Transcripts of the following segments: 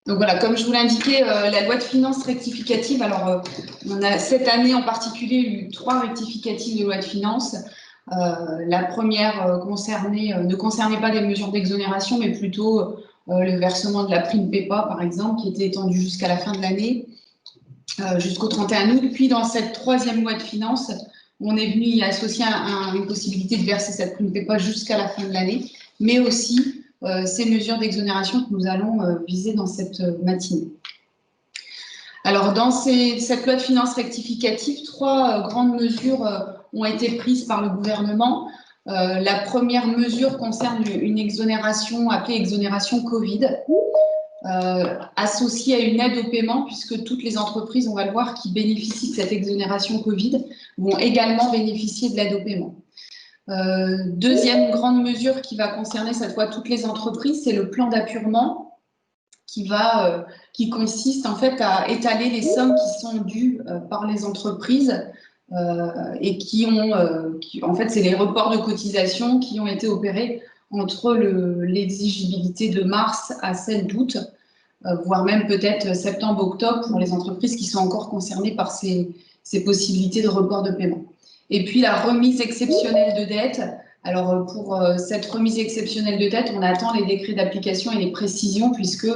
Donc voilà, comme je vous l'indiquais, la loi de finances rectificative, alors on a cette année en particulier eu 3 rectificatives de loi de finances. La première ne concernait pas des mesures d'exonération, mais plutôt le versement de la prime PEPA, par exemple, qui était étendue jusqu'à la fin de l'année, jusqu'au 31 août. Puis dans cette 3e loi de finances, on est venu y associer une possibilité de verser cette prime PEPA jusqu'à la fin de l'année, mais aussi ces mesures d'exonération que nous allons viser dans cette matinée. Alors, dans cette loi de finances rectificative, 3 grandes mesures ont été prises par le gouvernement. La première mesure concerne une exonération appelée exonération Covid, associée à une aide au paiement, puisque toutes les entreprises, on va le voir, qui bénéficient de cette exonération Covid vont également bénéficier de l'aide au paiement. Deuxième grande mesure qui va concerner cette fois toutes les entreprises, c'est le plan d'appurement qui consiste en fait à étaler les sommes qui sont dues par les entreprises et en fait, c'est les reports de cotisation qui ont été opérés entre l'exigibilité de mars à celle d'août, voire même peut-être septembre-octobre pour les entreprises qui sont encore concernées par ces possibilités de report de paiement. Et puis la remise exceptionnelle de dette. Alors pour cette remise exceptionnelle de dette, on attend les décrets d'application et les précisions puisque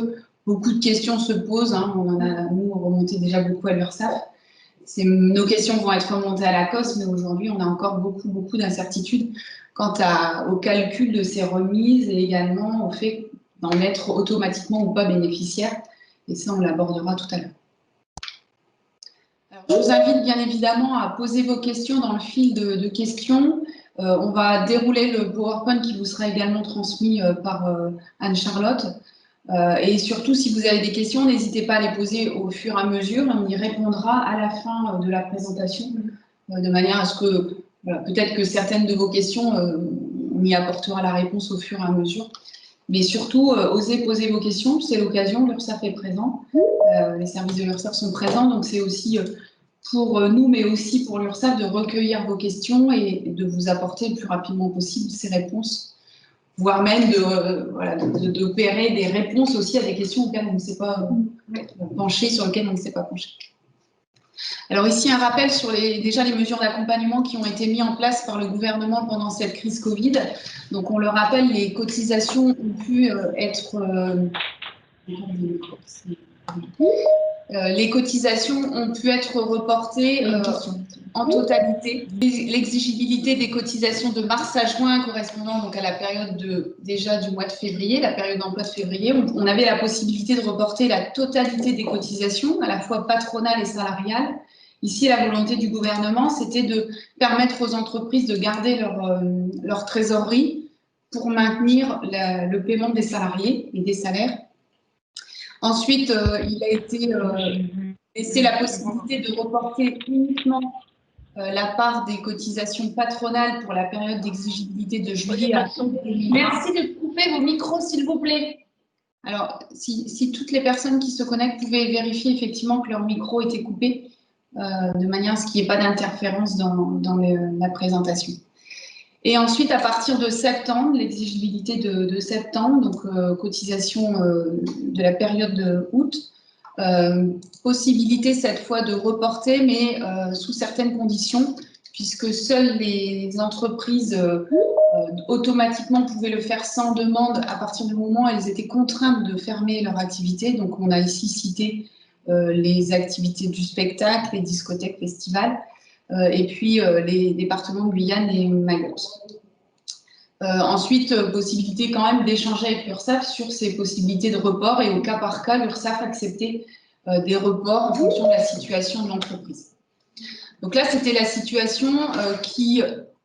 beaucoup de questions se posent. On en a, nous, remonté déjà beaucoup à l'URSSAF. Nos questions vont être remontées à la COS, mais aujourd'hui, on a encore beaucoup d'incertitudes quant au calcul de ces remises et également au fait d'en être automatiquement ou pas bénéficiaire. Et ça, on l'abordera tout à l'heure. Je vous invite bien évidemment à poser vos questions dans le fil de questions. On va dérouler le PowerPoint qui vous sera également transmis par Anne-Charlotte. Et surtout, si vous avez des questions, n'hésitez pas à les poser au fur et à mesure. On y répondra à la fin de la présentation, de manière à ce que peut-être que certaines de vos questions, on y apportera la réponse au fur et à mesure. Mais surtout, osez poser vos questions, c'est l'occasion, l'URSSAF est présent, les services de l'URSSAF sont présents, donc c'est aussi pour nous, mais aussi pour l'URSSAF, de recueillir vos questions et de vous apporter le plus rapidement possible ces réponses, voire même d'opérer des réponses aussi à des questions auxquelles on ne s'est pas penché, sur lesquelles on ne s'est pas penché. Alors ici, un rappel sur déjà les mesures d'accompagnement qui ont été mises en place par le gouvernement pendant cette crise Covid. Donc on le rappelle, les cotisations ont pu être... les cotisations ont pu être reportées en totalité. L'exigibilité des cotisations de mars à juin correspondant donc à la période déjà du mois de février, la période d'emploi de février, on avait la possibilité de reporter la totalité des cotisations, à la fois patronales et salariales. Ici, la volonté du gouvernement, c'était de permettre aux entreprises de garder leur trésorerie pour maintenir le paiement des salariés et des salaires. Ensuite, il a été laissé la possibilité de reporter uniquement la part des cotisations patronales pour la période d'exigibilité de juillet à août. Merci de couper vos micros, s'il vous plaît. Alors, si toutes les personnes qui se connectent pouvaient vérifier effectivement que leur micro était coupé, de manière à ce qu'il n'y ait pas d'interférence dans la présentation. Et ensuite, à partir de septembre, l'exigibilité de septembre, donc cotisation de la période de août, possibilité cette fois de reporter, mais sous certaines conditions, puisque seules les entreprises automatiquement pouvaient le faire sans demande à partir du moment où elles étaient contraintes de fermer leur activité. Donc on a ici cité les activités du spectacle, les discothèques, festivals, et puis les départements de Guyane et Mayotte. Ensuite, possibilité quand même d'échanger avec l'URSSAF sur ces possibilités de report et au cas par cas, l'URSSAF acceptait des reports en fonction de la situation de l'entreprise. Donc là, c'était la situation qui,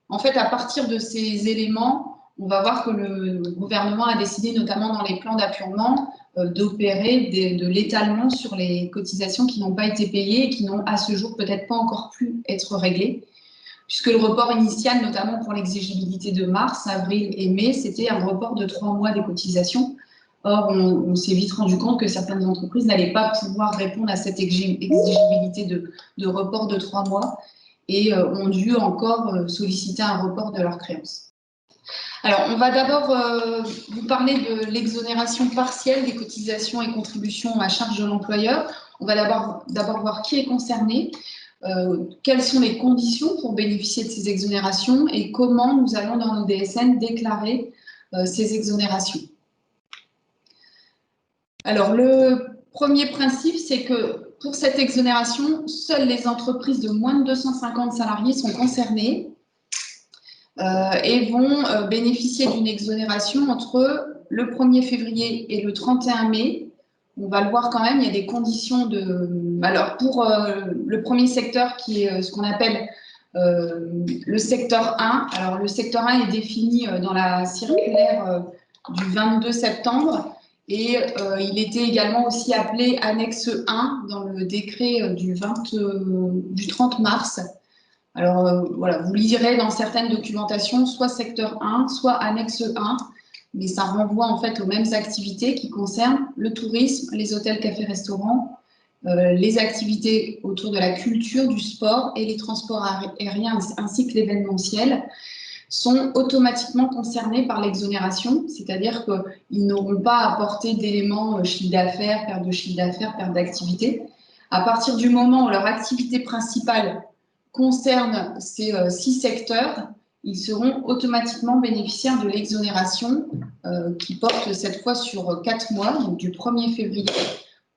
en fait, à partir de ces éléments, on va voir que le gouvernement a décidé, notamment dans les plans d'appurement, d'opérer de l'étalement sur les cotisations qui n'ont pas été payées et qui n'ont à ce jour peut-être pas encore pu être réglées, puisque le report initial, notamment pour l'exigibilité de mars, avril et mai, c'était un report de 3 mois des cotisations. Or, on s'est vite rendu compte que certaines entreprises n'allaient pas pouvoir répondre à cette exigibilité de report de 3 mois et ont dû encore solliciter un report de leurs créances. Alors, on va d'abord vous parler de l'exonération partielle des cotisations et contributions à charge de l'employeur. On va d'abord voir qui est concerné, quelles sont les conditions pour bénéficier de ces exonérations et comment nous allons dans nos DSN déclarer ces exonérations. Alors, le premier principe, c'est que pour cette exonération, seules les entreprises de moins de 250 salariés sont concernées et vont bénéficier d'une exonération entre le 1er février et le 31 mai. On va le voir quand même, il y a des conditions de... Alors, pour le premier secteur qui est ce qu'on appelle le secteur 1, alors le secteur 1 est défini dans la circulaire du 22 septembre et il était également aussi appelé annexe 1 dans le décret du 30 mars. Alors voilà, vous lirez dans certaines documentations soit secteur 1, soit annexe 1, mais ça renvoie en fait aux mêmes activités qui concernent le tourisme, les hôtels, cafés, restaurants, les activités autour de la culture, du sport et les transports aériens ainsi que l'événementiel sont automatiquement concernés par l'exonération, c'est-à-dire qu'ils n'auront pas à apporter d'éléments chiffre d'affaires, perte de chiffre d'affaires, perte d'activité. À partir du moment où leur activité principale concerne ces 6 secteurs, ils seront automatiquement bénéficiaires de l'exonération qui porte cette fois sur 4 mois, donc du 1er février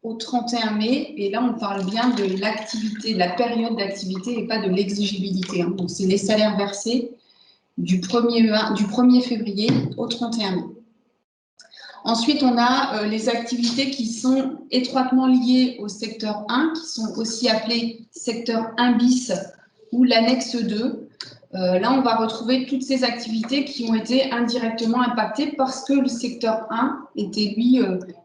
au 31 mai. Et là, on parle bien de l'activité, de la période d'activité et pas de l'exigibilité. Hein. Donc, c'est les salaires versés du 1er février au 31 mai. Ensuite, on a les activités qui sont étroitement liées au secteur 1, qui sont aussi appelées secteur 1 bis ou l'annexe 2. Là, on va retrouver toutes ces activités qui ont été indirectement impactées parce que le secteur 1 était, lui,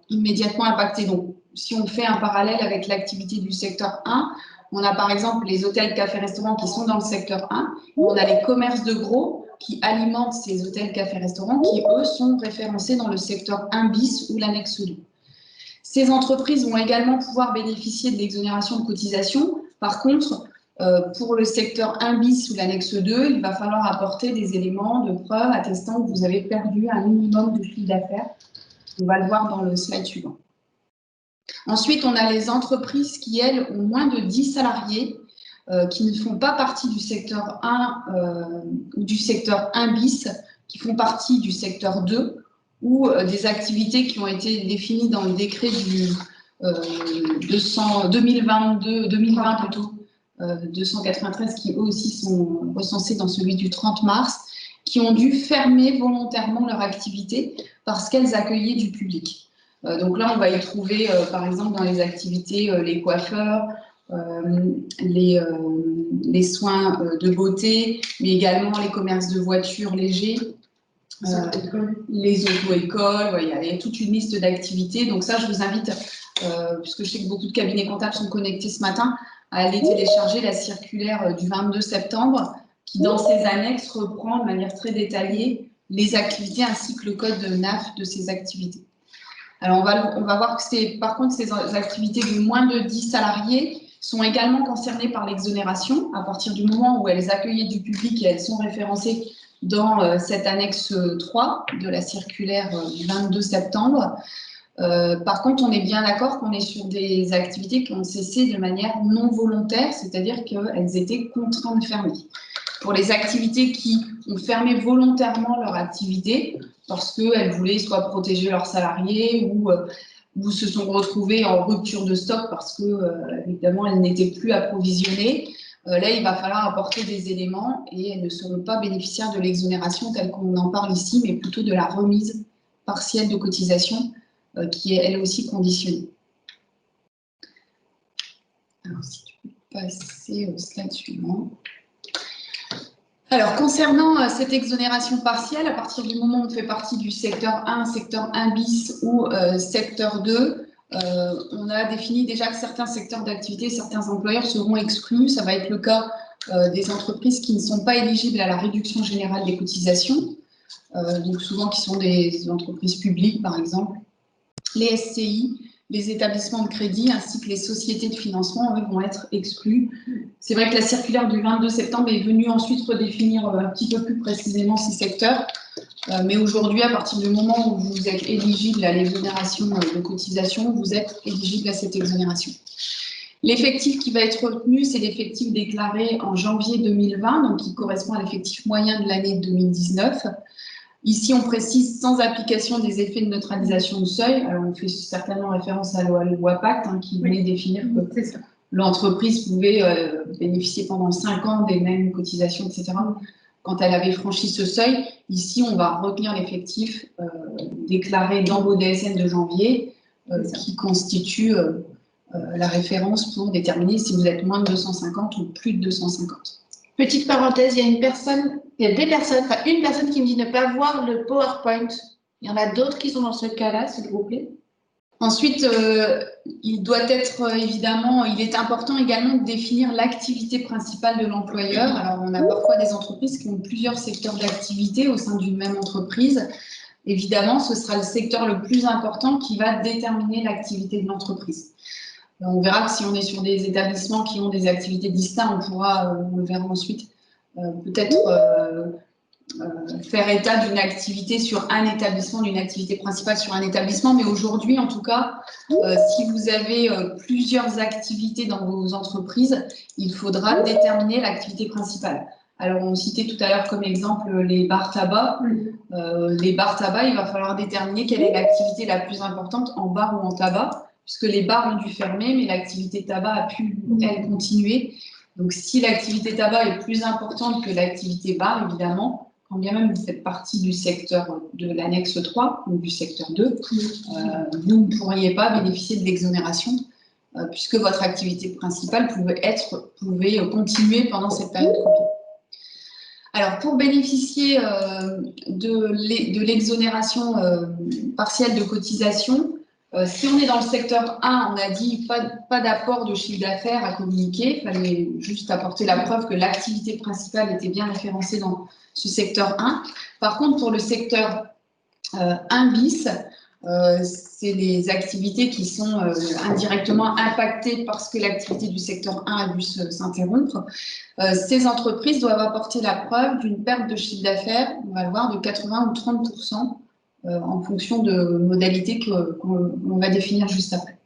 immédiatement impacté. Donc, si on fait un parallèle avec l'activité du secteur 1, on a par exemple les hôtels, cafés, restaurants qui sont dans le secteur 1. On a les commerces de gros qui alimentent ces hôtels, cafés, restaurants qui, eux, sont référencés dans le secteur 1 bis ou l'annexe 2. Ces entreprises vont également pouvoir bénéficier de l'exonération de cotisation. Par contre, pour le secteur 1 bis ou l'annexe 2, il va falloir apporter des éléments de preuve attestant que vous avez perdu un minimum de chiffre d'affaires. On va le voir dans le slide suivant. Ensuite, on a les entreprises qui, elles, ont moins de 10 salariés, qui ne font pas partie du secteur 1 ou du secteur 1 bis, qui font partie du secteur 2, ou des activités qui ont été définies dans le décret du 2020 plutôt, 293, qui eux aussi sont recensés dans celui du 30 mars, qui ont dû fermer volontairement leur activité parce qu'elles accueillaient du public. Donc là, on va y trouver, par exemple, dans les activités, les coiffeurs, les soins de beauté, mais également les commerces de voitures légers, les auto-écoles, ouais, il y a toute une liste d'activités. Donc ça, je vous invite, puisque je sais que beaucoup de cabinets comptables sont connectés ce matin, à aller télécharger la circulaire du 22 septembre, qui dans ses annexes reprend de manière très détaillée les activités ainsi que le code NAF de ces activités. Alors, on va voir que par contre, ces activités de moins de 10 salariés sont également concernées par l'exonération à partir du moment où elles accueillaient du public et elles sont référencées dans cette annexe 3 de la circulaire du 22 septembre. Par contre, on est bien d'accord qu'on est sur des activités qui ont cessé de manière non volontaire, c'est-à-dire qu'elles étaient contraintes de fermer. Pour les activités qui ont fermé volontairement leur activité, parce qu'elles voulaient soit protéger leurs salariés ou se sont retrouvées en rupture de stock parce que, évidemment, elles n'étaient plus approvisionnées. Là, il va falloir apporter des éléments et elles ne seront pas bénéficiaires de l'exonération telle qu'on en parle ici, mais plutôt de la remise partielle de cotisation qui est elle aussi conditionnée. Alors, si tu peux passer au slide suivant. Alors, concernant cette exonération partielle, à partir du moment où on fait partie du secteur 1, secteur 1 bis ou secteur 2, on a défini déjà que certains secteurs d'activité, certains employeurs seront exclus. Ça va être le cas des entreprises qui ne sont pas éligibles à la réduction générale des cotisations, donc souvent qui sont des entreprises publiques, par exemple, les SCI, les établissements de crédit ainsi que les sociétés de financement vont être exclus. C'est vrai que la circulaire du 22 septembre est venue ensuite redéfinir un petit peu plus précisément ces secteurs. Mais aujourd'hui, à partir du moment où vous êtes éligible à l'exonération de cotisation, vous êtes éligible à cette exonération. L'effectif qui va être retenu, c'est l'effectif déclaré en janvier 2020, donc qui correspond à l'effectif moyen de l'année 2019. Ici, on précise sans application des effets de neutralisation de seuil. Alors, on fait certainement référence à la loi Pacte, qui venait définir que l'entreprise pouvait bénéficier pendant 5 ans des mêmes cotisations, etc. Quand elle avait franchi ce seuil, ici, on va retenir l'effectif déclaré dans vos DSN de janvier, qui constitue la référence pour déterminer si vous êtes moins de 250 ou plus de 250. Petite parenthèse, il y a une personne qui me dit ne pas voir le PowerPoint. Il y en a d'autres qui sont dans ce cas-là, s'il vous plaît. Ensuite, il doit être évidemment, il est important également de définir l'activité principale de l'employeur. Alors, on a parfois des entreprises qui ont plusieurs secteurs d'activité au sein d'une même entreprise. Évidemment, ce sera le secteur le plus important qui va déterminer l'activité de l'entreprise. On verra que si on est sur des établissements qui ont des activités distinctes, on pourra, on le verra ensuite, peut-être faire état d'une activité sur un établissement, d'une activité principale sur un établissement. Mais aujourd'hui, en tout cas, si vous avez plusieurs activités dans vos entreprises, il faudra déterminer l'activité principale. Alors, on citait tout à l'heure comme exemple les bars tabac. Les bars tabac, il va falloir déterminer quelle est l'activité la plus importante en bar ou en tabac, puisque les bars ont dû fermer, mais l'activité tabac a pu, elle, continuer. Donc, si l'activité tabac est plus importante que l'activité bar, évidemment, quand bien même vous faites partie du secteur de l'annexe 3 ou du secteur 2, vous ne pourriez pas bénéficier de l'exonération, puisque votre activité principale pouvait continuer pendant cette période Covid. Alors, pour bénéficier de l'exonération partielle de cotisation, si on est dans le secteur 1, on a dit pas d'apport de chiffre d'affaires à communiquer. Il fallait juste apporter la preuve que l'activité principale était bien référencée dans ce secteur 1. Par contre, pour le secteur 1 bis, c'est les activités qui sont indirectement impactées parce que l'activité du secteur 1 a dû s'interrompre. Ces entreprises doivent apporter la preuve d'une perte de chiffre d'affaires, on va le voir, de 80 ou 30%. En fonction de modalités qu'on va définir juste après.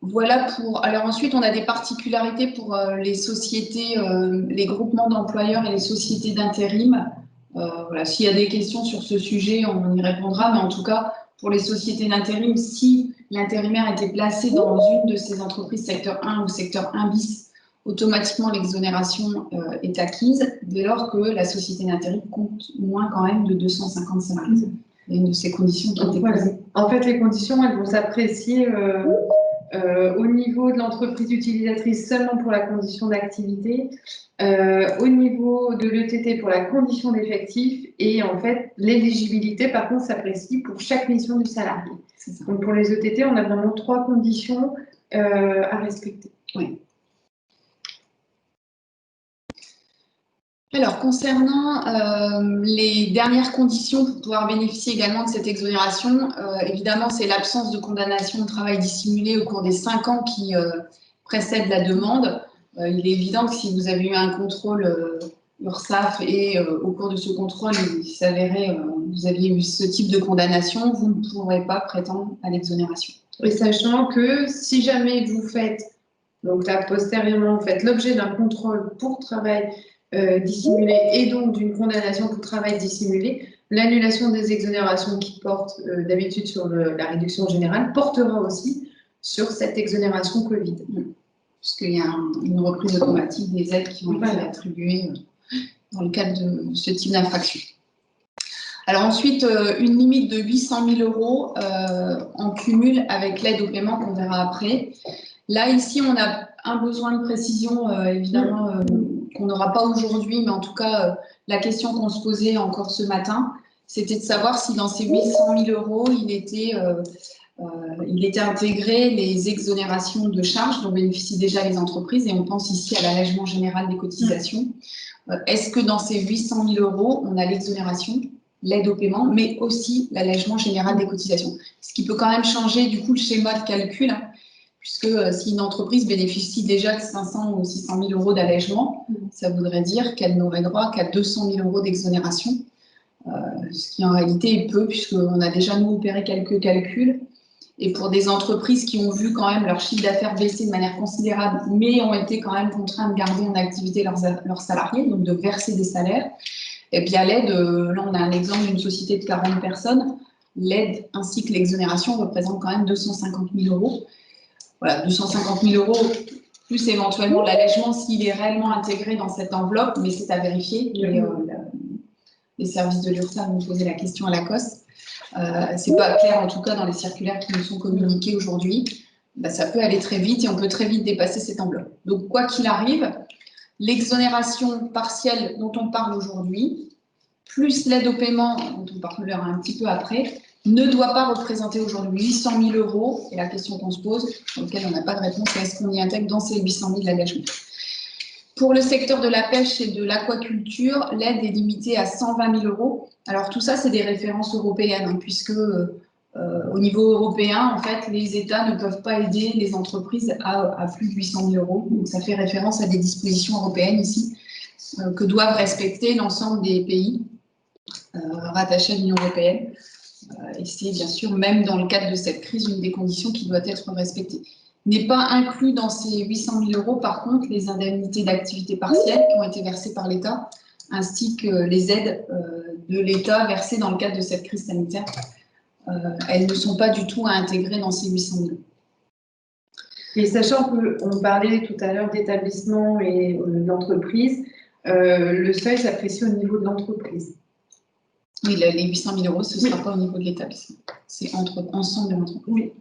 Voilà pour. Alors ensuite, on a des particularités pour les sociétés, les groupements d'employeurs et les sociétés d'intérim. Voilà, s'il y a des questions sur ce sujet, on y répondra. Mais en tout cas, pour les sociétés d'intérim, si l'intérimaire était placé dans une de ces entreprises secteur 1 ou secteur 1 bis, automatiquement l'exonération est acquise dès lors que la société d'intérim compte moins quand même de 250 salariés. Il y a une de ces conditions qui étaient posées. En fait, les conditions, elles vont s'apprécier au niveau de l'entreprise utilisatrice seulement pour la condition d'activité, au niveau de l'ETT pour la condition d'effectif, et en fait, l'éligibilité, par contre, s'apprécie pour chaque mission du salarié. Donc, pour les ETT, on a vraiment 3 conditions à respecter. Oui. Alors, concernant les dernières conditions pour pouvoir bénéficier également de cette exonération, évidemment, c'est l'absence de condamnation au travail dissimulé au cours des 5 ans qui précèdent la demande. Il est évident que si vous avez eu un contrôle URSSAF et au cours de ce contrôle, il s'avérait vous aviez eu ce type de condamnation, vous ne pourrez pas prétendre à l'exonération. Et sachant que si jamais vous faites, donc là, postérieurement, vous faites l'objet d'un contrôle pour travail dissimulé et donc d'une condamnation pour travail dissimulé, l'annulation des exonérations qui portent d'habitude sur la réduction générale portera aussi sur cette exonération Covid. Puisqu'il y a une reprise automatique des aides qui ont été attribuées dans le cadre de ce type d'infraction. Alors ensuite, une limite de 800 000 € en cumul avec l'aide au paiement qu'on verra après. Là, ici, on a un besoin de précision, évidemment, qu'on n'aura pas aujourd'hui, mais en tout cas, la question qu'on se posait encore ce matin, c'était de savoir si dans ces 800 000 €, il était intégré les exonérations de charges dont bénéficient déjà les entreprises, et on pense ici à l'allègement général des cotisations. Est-ce que dans ces 800 000 €, on a l'exonération? l'aide au paiement, mais aussi l'allègement général des cotisations. Ce qui peut quand même changer du coup le schéma de calcul, hein, puisque si une entreprise bénéficie déjà de 500 ou 600 000 euros d'allègement, ça voudrait dire qu'elle n'aurait droit qu'à 200 000 euros d'exonération, ce qui en réalité est peu, puisqu'on a déjà nous opéré quelques calculs. Et pour des entreprises qui ont vu quand même leur chiffre d'affaires baisser de manière considérable, mais ont été quand même contraints de garder en activité leurs salariés, donc de verser des salaires, et bien l'aide, là on a un exemple d'une société de 40 personnes, l'aide ainsi que l'exonération représentent quand même 250 000 euros. Voilà, 250 000 euros, plus éventuellement l'allègement s'il est réellement intégré dans cette enveloppe, mais c'est à vérifier. Les services de l'URSSAF m'ont posé la question à la COS. C'est pas clair en tout cas dans les circulaires qui nous sont communiqués aujourd'hui. Ben, ça peut aller très vite et on peut très vite dépasser cette enveloppe. Donc quoi qu'il arrive, l'exonération partielle dont on parle aujourd'hui, plus l'aide au paiement dont on parlera un petit peu après, ne doit pas représenter aujourd'hui 800 000 euros. Et la question qu'on se pose, sur laquelle on n'a pas de réponse, c'est est-ce qu'on y intègre dans ces 800 000 l'allègement. Pour le secteur de la pêche et de l'aquaculture, l'aide est limitée à 120 000 euros. Alors tout ça, c'est des références européennes, hein, puisque au niveau européen, en fait, les États ne peuvent pas aider les entreprises à plus de 800 000 euros. Donc ça fait référence à des dispositions européennes ici que doivent respecter l'ensemble des pays rattachés à l'Union européenne. Et c'est bien sûr, même dans le cadre de cette crise, une des conditions qui doit être respectée. N'est pas inclus dans ces 800 000 euros, par contre, les indemnités d'activité partielle qui ont été versées par l'État, ainsi que les aides de l'État versées dans le cadre de cette crise sanitaire. Elles ne sont pas du tout à intégrer dans ces 800 000 euros. Et sachant qu'on parlait tout à l'heure d'établissement et d'entreprise, le seuil s'apprécie au niveau de l'entreprise. Oui, les 800 000 euros, ce ne sera pas au niveau de l'établissement. C'est ensemble de l'entreprise. Oui.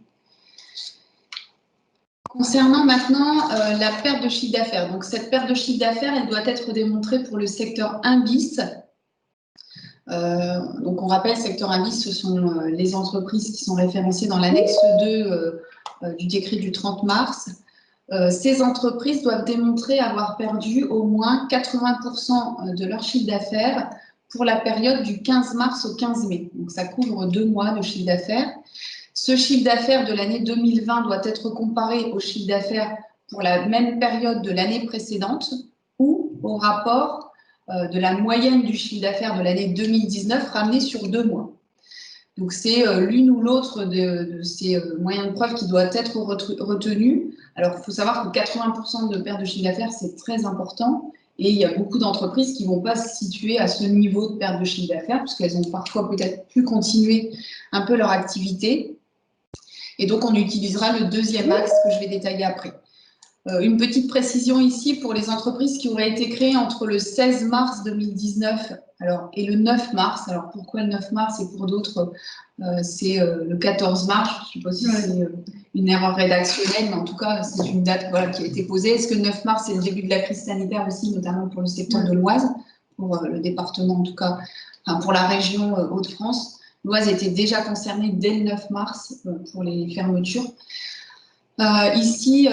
Concernant maintenant la perte de chiffre d'affaires. Donc, cette perte de chiffre d'affaires, elle doit être démontrée pour le secteur 1 bis. Donc, on rappelle, secteur 1 bis, ce sont les entreprises qui sont référencées dans l'annexe 2 du décret du 30 mars. Ces entreprises doivent démontrer avoir perdu au moins 80% de leur chiffre d'affaires pour la période du 15 mars au 15 mai. Donc, ça couvre 2 mois de chiffre d'affaires. Ce chiffre d'affaires de l'année 2020 doit être comparé au chiffre d'affaires pour la même période de l'année précédente ou au rapport de la moyenne du chiffre d'affaires de l'année 2019 ramené sur 2 mois. Donc, c'est l'une ou l'autre de ces moyens de preuve qui doit être retenu. Alors, il faut savoir que 80% de perte de chiffre d'affaires, c'est très important. Et il y a beaucoup d'entreprises qui ne vont pas se situer à ce niveau de perte de chiffre d'affaires, puisqu'elles ont parfois peut-être pu continuer un peu leur activité. Et donc, on utilisera le deuxième axe que je vais détailler après. Une petite précision ici pour les entreprises qui auraient été créées entre le 16 mars 2019 et le 9 mars. Alors, pourquoi le 9 mars et pour d'autres, c'est le 14 mars. Je ne sais pas si c'est une erreur rédactionnelle, mais en tout cas, c'est une date qui a été posée. Est-ce que le 9 mars, c'est le début de la crise sanitaire aussi, notamment pour le secteur de l'Oise, pour le département en tout cas, enfin, pour la région Hauts-de-France. L'Oise était déjà concernée dès le 9 mars pour les fermetures. Ici,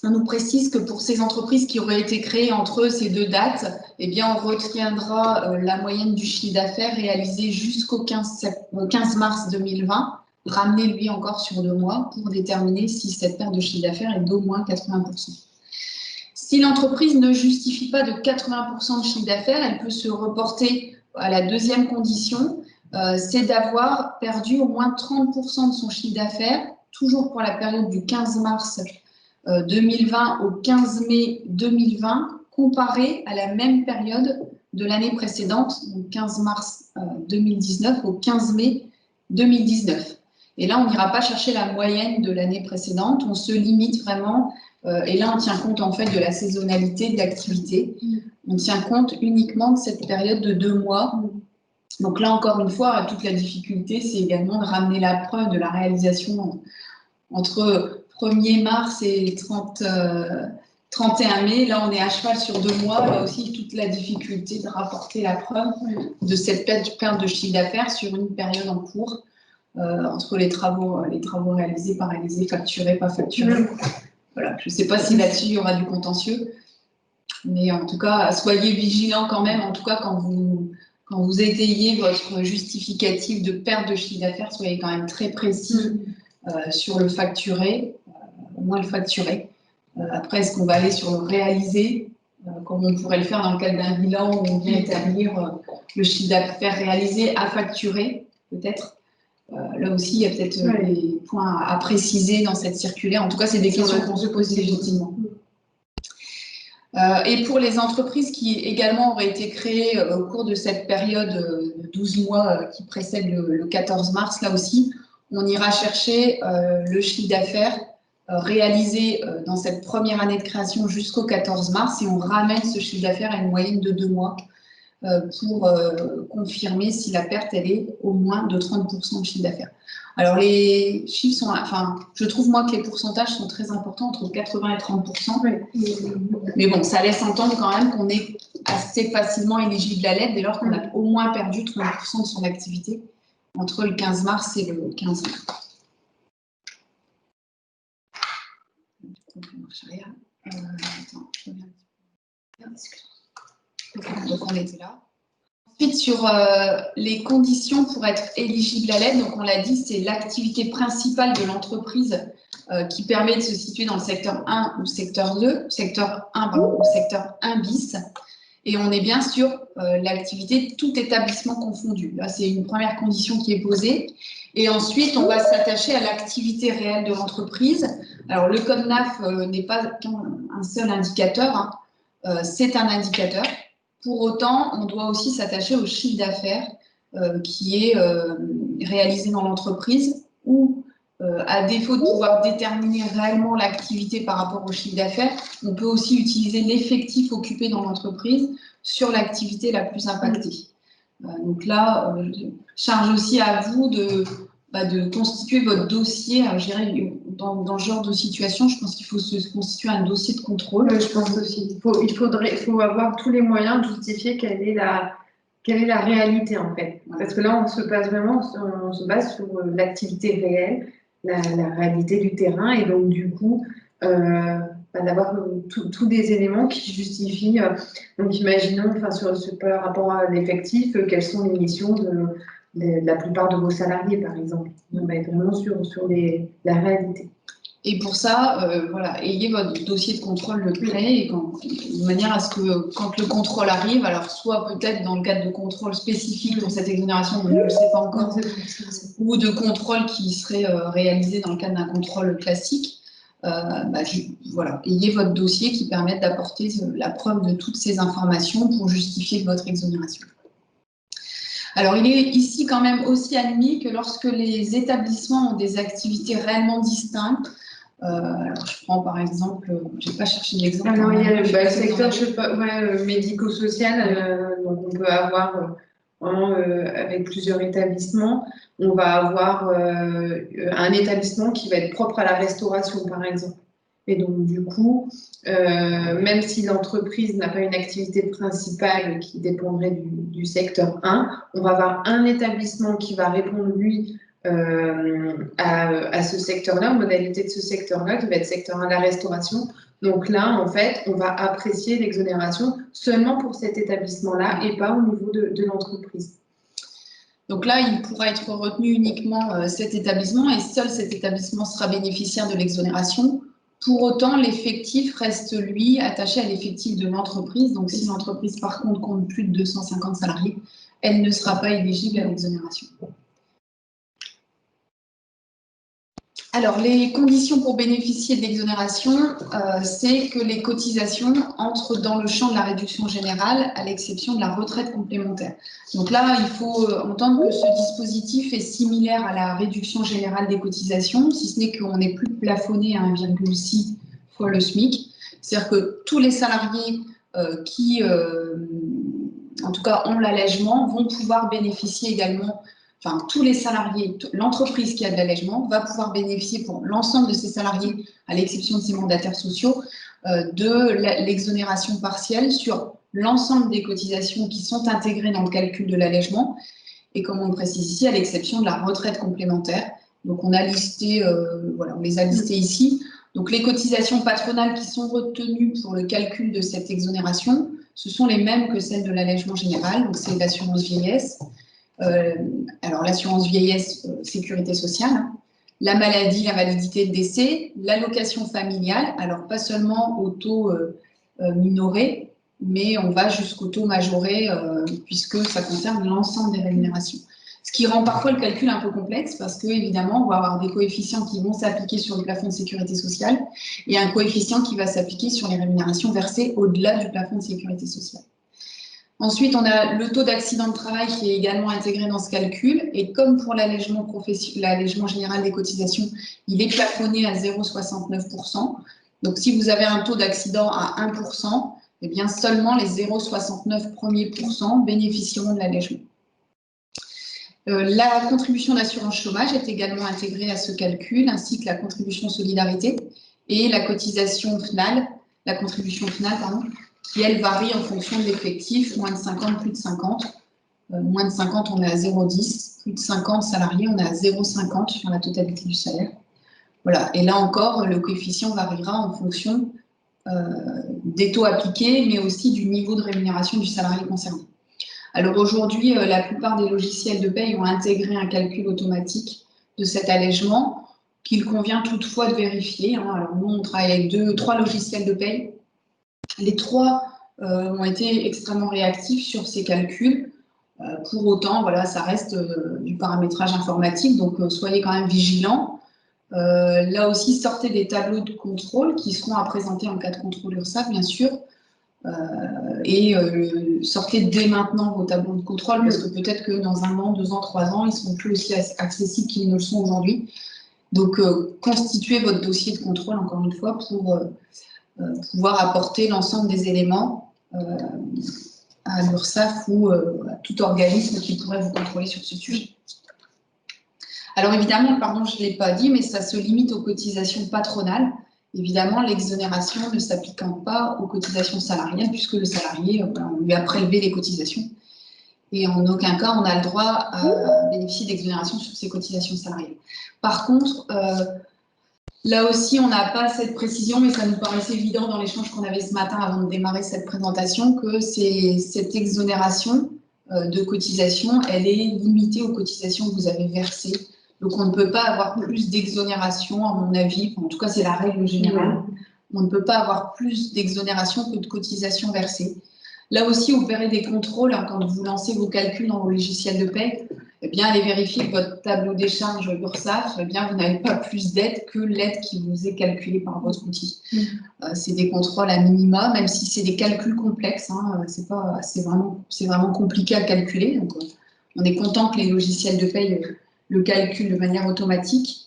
on nous précise que pour ces entreprises qui auraient été créées entre ces deux dates, eh bien, on retiendra la moyenne du chiffre d'affaires réalisé jusqu'au 15 mars 2020, ramené lui encore sur 2 mois pour déterminer si cette perte de chiffre d'affaires est d'au moins 80%. Si l'entreprise ne justifie pas de 80% de chiffre d'affaires, elle peut se reporter à la deuxième condition, c'est d'avoir perdu au moins 30% de son chiffre d'affaires, toujours pour la période du 15 mars 2020 au 15 mai 2020, comparé à la même période de l'année précédente, donc 15 mars 2019 au 15 mai 2019. Et là, on n'ira pas chercher la moyenne de l'année précédente, on se limite vraiment, et là, on tient compte en fait de la saisonnalité de l'activité. On tient compte uniquement de cette période de 2 mois. Donc là, encore une fois, toute la difficulté, c'est également de ramener la preuve de la réalisation entre 1er mars et 31 mai. Là, on est à cheval sur 2 mois. Là aussi, toute la difficulté de rapporter la preuve de cette perte de chiffre d'affaires sur une période en cours, entre les travaux réalisés, pas réalisés, facturés, pas facturés. Voilà. Je ne sais pas si là-dessus, il y aura du contentieux. Mais en tout cas, soyez vigilants quand même, en tout cas quand quand vous étayez votre justificatif de perte de chiffre d'affaires, soyez quand même très précis sur le facturé, au moins le facturé. Après, est-ce qu'on va aller sur le réalisé, comme on pourrait le faire dans le cadre d'un bilan où on vient établir le chiffre d'affaires réalisé à facturer, peut-être. Là aussi, il y a peut-être des points à préciser dans cette circulaire. En tout cas, c'est des questions qu'on se pose légitimement. Et pour les entreprises qui également auraient été créées au cours de cette période de 12 mois qui précède le 14 mars, là aussi, on ira chercher le chiffre d'affaires réalisé dans cette première année de création jusqu'au 14 mars et on ramène ce chiffre d'affaires à une moyenne de 2 mois pour confirmer si la perte elle est au moins de 30% de chiffre d'affaires. Alors les chiffres sont, enfin, je trouve moi que les pourcentages sont très importants, entre 80 et 30%. Mais bon, ça laisse entendre quand même qu'on est assez facilement éligible à l'aide dès lors qu'on a au moins perdu 30% de son activité entre le 15 mars et le 15 mai. Donc on était là. Ensuite, sur les conditions pour être éligible à l'aide, donc on l'a dit, c'est l'activité principale de l'entreprise qui permet de se situer dans le secteur 1 ou secteur 2, secteur 1 ou secteur 1 bis. Et on est bien sur l'activité tout établissement confondu. Là, c'est une première condition qui est posée. Et ensuite, on va s'attacher à l'activité réelle de l'entreprise. Alors, le code NAF n'est pas un seul indicateur, hein. C'est un indicateur. Pour autant, on doit aussi s'attacher au chiffre d'affaires qui est réalisé dans l'entreprise ou, à défaut de pouvoir déterminer réellement l'activité par rapport au chiffre d'affaires, on peut aussi utiliser l'effectif occupé dans l'entreprise sur l'activité la plus impactée. Donc là, charge aussi à vous de constituer votre dossier. Alors, je dirais, dans ce genre de situation, je pense qu'il faut se constituer un dossier de contrôle. Oui, je pense aussi. Il faut avoir tous les moyens de justifier quelle est la réalité en fait. Parce que là, on se base sur l'activité réelle, la réalité du terrain, et donc du coup, d'avoir tous des éléments qui justifient. Donc, imaginons, par rapport à l'effectif, quelles sont les missions de la plupart de vos salariés, par exemple. On va être vraiment sur la réalité. Et pour ça, voilà, ayez votre dossier de contrôle prêt, de manière à ce que quand le contrôle arrive, alors soit peut-être dans le cadre de contrôle spécifique pour cette exonération, on ne le sait pas encore, ou de contrôle qui serait réalisé dans le cadre d'un contrôle classique, voilà, ayez votre dossier qui permette d'apporter la preuve de toutes ces informations pour justifier votre exonération. Alors, il est ici quand même aussi admis que lorsque les établissements ont des activités réellement distinctes, alors je prends par exemple, je n'ai pas cherché l'exemple. Alors, il y a le secteur, je sais pas, médico-social, donc on peut avoir vraiment avec plusieurs établissements, on va avoir un établissement qui va être propre à la restauration, par exemple. Et donc, du coup, même si l'entreprise n'a pas une activité principale qui dépendrait du secteur 1, on va avoir un établissement qui va répondre, lui, à ce secteur-là, aux modalités de ce secteur-là, qui va être secteur 1, la restauration. Donc là, en fait, on va apprécier l'exonération seulement pour cet établissement-là et pas au niveau de l'entreprise. Donc là, il pourra être retenu uniquement cet établissement et seul cet établissement sera bénéficiaire de l'exonération. Pour autant, l'effectif reste, lui, attaché à l'effectif de l'entreprise. Donc, si l'entreprise, par contre, compte plus de 250 salariés, elle ne sera pas éligible à l'exonération. Alors, les conditions pour bénéficier de l'exonération, c'est que les cotisations entrent dans le champ de la réduction générale, à l'exception de la retraite complémentaire. Donc là, il faut entendre que ce dispositif est similaire à la réduction générale des cotisations, si ce n'est qu'on n'est plus plafonné à 1,6 fois le SMIC. C'est-à-dire que tous les salariés qui, en tout cas, ont l'allègement vont pouvoir bénéficier également. Enfin, tous les salariés, l'entreprise qui a de l'allègement va pouvoir bénéficier pour l'ensemble de ses salariés, à l'exception de ses mandataires sociaux, de l'exonération partielle sur l'ensemble des cotisations qui sont intégrées dans le calcul de l'allègement. Et comme on le précise ici, à l'exception de la retraite complémentaire. Donc, on a listé, voilà, on les a listées ici. Donc, les cotisations patronales qui sont retenues pour le calcul de cette exonération ce sont les mêmes que celles de l'allègement général, donc c'est l'assurance vieillesse. Alors l'assurance vieillesse, sécurité sociale, hein, la maladie, la validité, le décès, l'allocation familiale, alors pas seulement au taux minoré, mais on va jusqu'au taux majoré puisque ça concerne l'ensemble des rémunérations. Ce qui rend parfois le calcul un peu complexe parce qu'évidemment, on va avoir des coefficients qui vont s'appliquer sur le plafond de sécurité sociale et un coefficient qui va s'appliquer sur les rémunérations versées au-delà du plafond de sécurité sociale. Ensuite, on a le taux d'accident de travail qui est également intégré dans ce calcul. Et comme pour l'allègement général des cotisations, il est plafonné à 0,69%. Donc, si vous avez un taux d'accident à 1%, eh bien, seulement les 0,69 premiers pourcents bénéficieront de l'allègement. La contribution d'assurance chômage est également intégrée à ce calcul, ainsi que la contribution solidarité et la cotisation finale, la contribution finale, pardon, qui, elle, varie en fonction de l'effectif, moins de 50, plus de 50. Moins de 50, on est à 0,10. Plus de 50 salariés, on est à 0,50 sur la totalité du salaire. Voilà. Et là encore, le coefficient variera en fonction des taux appliqués, mais aussi du niveau de rémunération du salarié concerné. Alors aujourd'hui, la plupart des logiciels de paye ont intégré un calcul automatique de cet allègement qu'il convient toutefois de vérifier. Hein. Alors nous, on travaille avec 3 logiciels de paye. Les 3 ont été extrêmement réactifs sur ces calculs. Pour autant, voilà, ça reste du paramétrage informatique, donc soyez quand même vigilants. Là aussi, sortez des tableaux de contrôle qui seront à présenter en cas de contrôle URSSAF, bien sûr. Et sortez dès maintenant vos tableaux de contrôle parce que peut-être que dans 1 an, 2 ans, 3 ans, ils ne seront plus aussi accessibles qu'ils ne le sont aujourd'hui. Donc, constituez votre dossier de contrôle, encore une fois, pour pouvoir apporter l'ensemble des éléments à l'URSSAF ou à tout organisme qui pourrait vous contrôler sur ce sujet. Alors évidemment, pardon, je ne l'ai pas dit, mais ça se limite aux cotisations patronales. Évidemment, l'exonération ne s'appliquant pas aux cotisations salariales, puisque le salarié, on lui a prélevé les cotisations. Et en aucun cas, on a le droit à bénéficier d'exonération sur ces cotisations salariales. Par contre, là aussi, on n'a pas cette précision, mais ça nous paraissait évident dans l'échange qu'on avait ce matin avant de démarrer cette présentation, que cette exonération de cotisation, elle est limitée aux cotisations que vous avez versées. Donc, on ne peut pas avoir plus d'exonération, à mon avis. En tout cas, c'est la règle générale. On ne peut pas avoir plus d'exonération que de cotisations versées. Là aussi, vous verrez des contrôles hein, quand vous lancez vos calculs dans vos logiciels de paie. Eh bien, allez vérifier que votre tableau des charges URSSAF, eh bien, vous n'avez pas plus d'aide que l'aide qui vous est calculée par votre outil. C'est des contrôles à minima, même si c'est des calculs complexes. Hein, c'est vraiment compliqué à calculer. Donc, on est content que les logiciels de paie le calculent de manière automatique.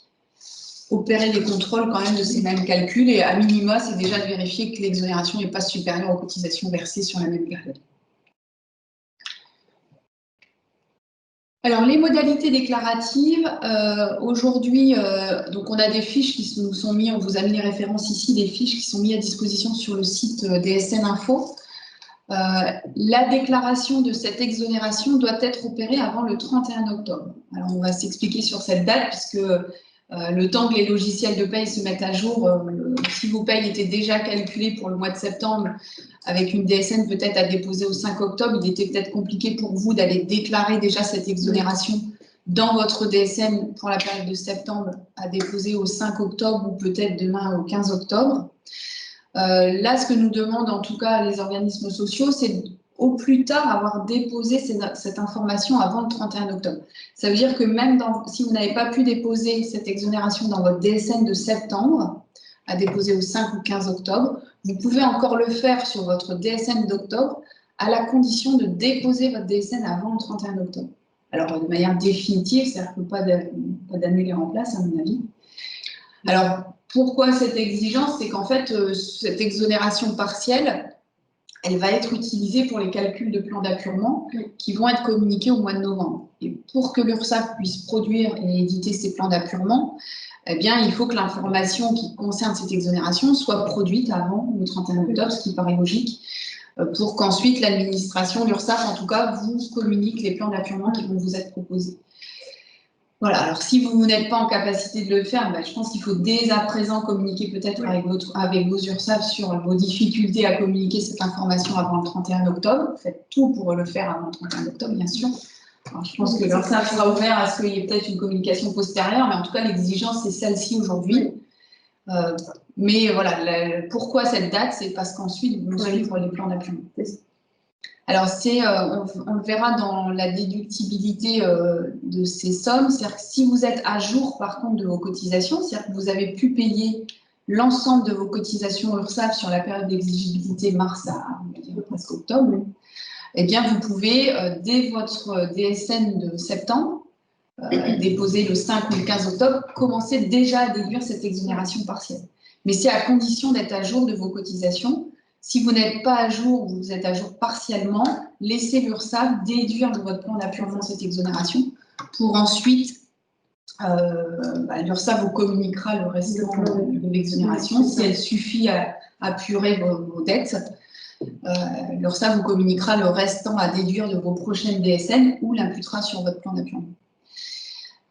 Opérer les contrôles quand même de ces mêmes calculs et à minima, c'est déjà de vérifier que l'exonération n'est pas supérieure aux cotisations versées sur la même période. Alors, les modalités déclaratives, aujourd'hui, donc on a des fiches qui nous sont mises, on vous a mis les références ici, des fiches qui sont mises à disposition sur le site DSN Info. La déclaration de cette exonération doit être opérée avant le 31 octobre. Alors, on va s'expliquer sur cette date puisque le temps que les logiciels de paye se mettent à jour, si vos payes étaient déjà calculées pour le mois de septembre, avec une DSN peut-être à déposer au 5 octobre, il était peut-être compliqué pour vous d'aller déclarer déjà cette exonération dans votre DSN pour la période de septembre à déposer au 5 octobre ou peut-être demain au 15 octobre. Là, ce que nous demandent en tout cas les organismes sociaux, c'est au plus tard avoir déposé cette information avant le 31 octobre. Ça veut dire que même si vous n'avez pas pu déposer cette exonération dans votre DSN de septembre, à déposer au 5 ou 15 octobre, vous pouvez encore le faire sur votre DSN d'octobre à la condition de déposer votre DSN avant le 31 octobre. Alors, de manière définitive, c'est-à-dire que pas d'annuler en place, à mon avis. Alors, pourquoi cette exigence? C'est qu'en fait, cette exonération partielle, elle va être utilisée pour les calculs de plan d'appurement qui vont être communiqués au mois de novembre. Et pour que l'URSSAF puisse produire et éditer ces plans d'appurement, eh bien, il faut que l'information qui concerne cette exonération soit produite avant le 31 octobre, ce qui paraît logique, pour qu'ensuite l'administration, l'URSSAF en tout cas, vous communique les plans d'appurement qui vont vous être proposés. Voilà, alors si vous n'êtes pas en capacité de le faire, je pense qu'il faut dès à présent communiquer peut-être avec vos URSSAF sur vos difficultés à communiquer cette information avant le 31 octobre. Faites tout pour le faire avant le 31 octobre, bien sûr. Alors, je pense que l'URSSAF sera ouvert à ce qu'il y ait peut-être une communication postérieure, mais en tout cas, l'exigence, c'est celle-ci aujourd'hui. Mais voilà, pourquoi cette date? C'est parce qu'ensuite, vous suivre les plans d'appui. Alors, on le verra dans la déductibilité de ces sommes. C'est-à-dire que si vous êtes à jour, par contre, de vos cotisations, c'est-à-dire que vous avez pu payer l'ensemble de vos cotisations URSSAF sur la période d'exigibilité mars à presque octobre, eh bien, vous pouvez, dès votre DSN de septembre, déposé le 5 ou le 15 octobre, commencer déjà à déduire cette exonération partielle. Mais c'est à condition d'être à jour de vos cotisations. Si vous n'êtes pas à jour ou vous êtes à jour partiellement, laissez l'URSSAF déduire de votre plan d'apurement cette exonération pour ensuite, l'URSSAF vous communiquera le restant de l'exonération. Si elle suffit à apurer vos dettes, l'URSSAF vous communiquera le restant à déduire de vos prochaines DSN ou l'imputera sur votre plan d'apurement.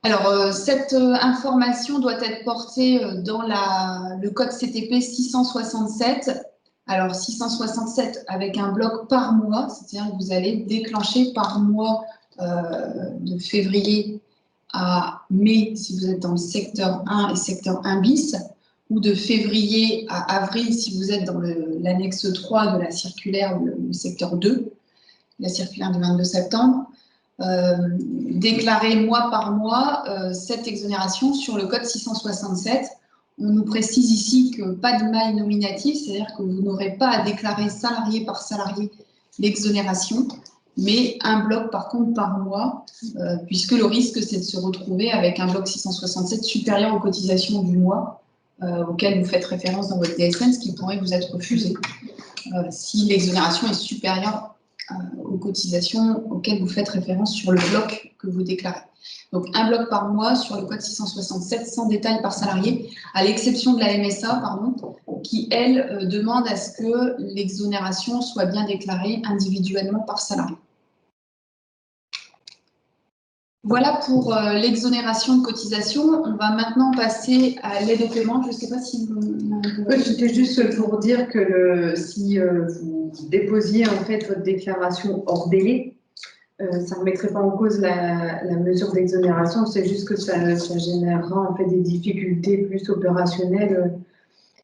Alors, cette information doit être portée dans le code CTP 667. Alors, 667 avec un bloc par mois, c'est-à-dire que vous allez déclencher par mois de février à mai, si vous êtes dans le secteur 1 et secteur 1 bis, ou de février à avril, si vous êtes dans l'annexe 3 de la circulaire, le secteur 2, la circulaire du 22 septembre. Déclarer mois par mois cette exonération sur le code 667. On nous précise ici que pas de maille nominative, c'est-à-dire que vous n'aurez pas à déclarer salarié par salarié l'exonération, mais un bloc par contre par mois, puisque le risque c'est de se retrouver avec un bloc 667 supérieur aux cotisations du mois auquel vous faites référence dans votre DSN, ce qui pourrait vous être refusé si l'exonération est supérieure aux cotisations auxquelles vous faites référence sur le bloc que vous déclarez. Donc, un bloc par mois sur le code 667, sans détail par salarié, à l'exception de la MSA, pardon, qui, elle, demande à ce que l'exonération soit bien déclarée individuellement par salarié. Voilà pour l'exonération de cotisation. On va maintenant passer à l'aide au paiement. Je ne sais pas si Oui, c'était juste pour dire que si vous déposiez en fait votre déclaration hors délai, ça ne remettrait pas en cause la mesure d'exonération. C'est juste que ça générera en fait des difficultés plus opérationnelles,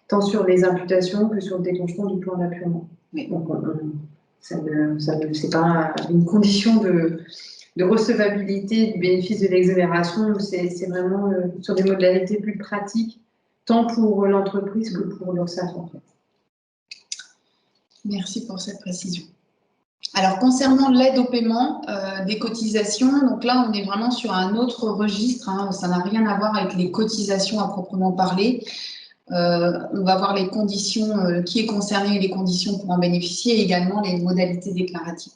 tant sur les imputations que sur le déclenchement du plan d'appurement. Oui. Donc, c'est pas une condition de recevabilité du bénéfice de l'exonération, c'est vraiment sur des modalités plus pratiques, tant pour l'entreprise que pour l'URSSAF en fait. Merci pour cette précision. Alors, concernant l'aide au paiement des cotisations, donc là, on est vraiment sur un autre registre, hein, ça n'a rien à voir avec les cotisations à proprement parler. On va voir les conditions, qui est concerné et les conditions pour en bénéficier, et également les modalités déclaratives.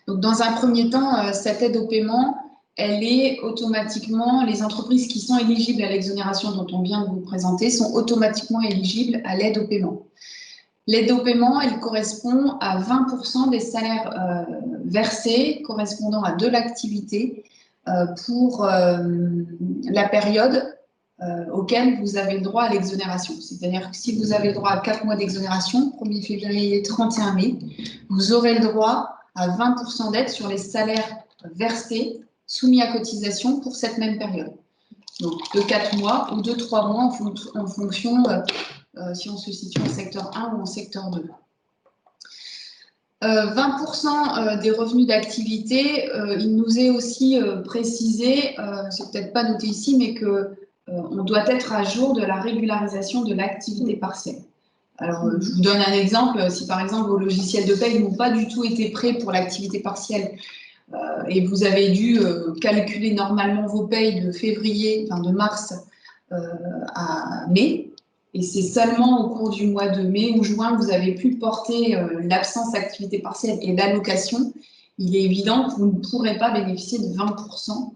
Donc, dans un premier temps, cette aide au paiement, elle est automatiquement, les entreprises qui sont éligibles à l'exonération dont on vient de vous présenter sont automatiquement éligibles à l'aide au paiement. L'aide au paiement, elle correspond à 20% des salaires versés correspondant à de l'activité pour la période auquel vous avez le droit à l'exonération. C'est-à-dire que si vous avez le droit à 4 mois d'exonération, 1er février, 31 mai, vous aurez le droit à 20% d'aide sur les salaires versés soumis à cotisation pour cette même période. Donc, de 4 mois ou de 3 mois en fonction si on se situe en secteur 1 ou en secteur 2. 20% des revenus d'activité, il nous est aussi précisé, c'est peut-être pas noté ici, mais qu'on doit être à jour de la régularisation de l'activité partielle. Alors, je vous donne un exemple. Si par exemple vos logiciels de paie n'ont pas du tout été prêts pour l'activité partielle et vous avez dû calculer normalement vos payes de février, enfin de mars à mai, et c'est seulement au cours du mois de mai ou juin que vous avez pu porter l'absence d'activité partielle et l'allocation, il est évident que vous ne pourrez pas bénéficier de 20%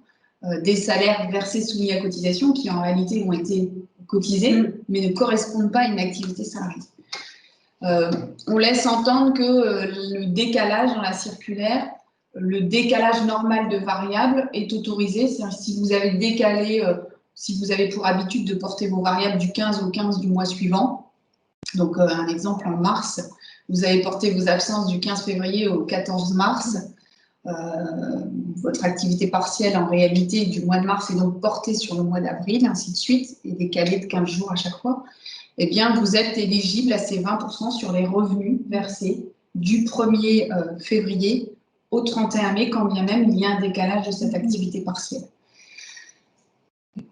des salaires versés soumis à cotisation qui en réalité ont été cotisés mais ne correspondent pas à une activité salariée. On laisse entendre que le décalage dans la circulaire le décalage normal de variables est autorisé. C'est-à-dire si vous avez décalé, si vous avez pour habitude de porter vos variables du 15 au 15 du mois suivant, donc un exemple en mars, vous avez porté vos absences du 15 février au 14 mars, votre activité partielle en réalité du mois de mars est donc portée sur le mois d'avril, ainsi de suite, et décalée de 15 jours à chaque fois, eh bien vous êtes éligible à ces 20% sur les revenus versés du 1er février au 31 mai, quand bien même il y a un décalage de cette activité partielle.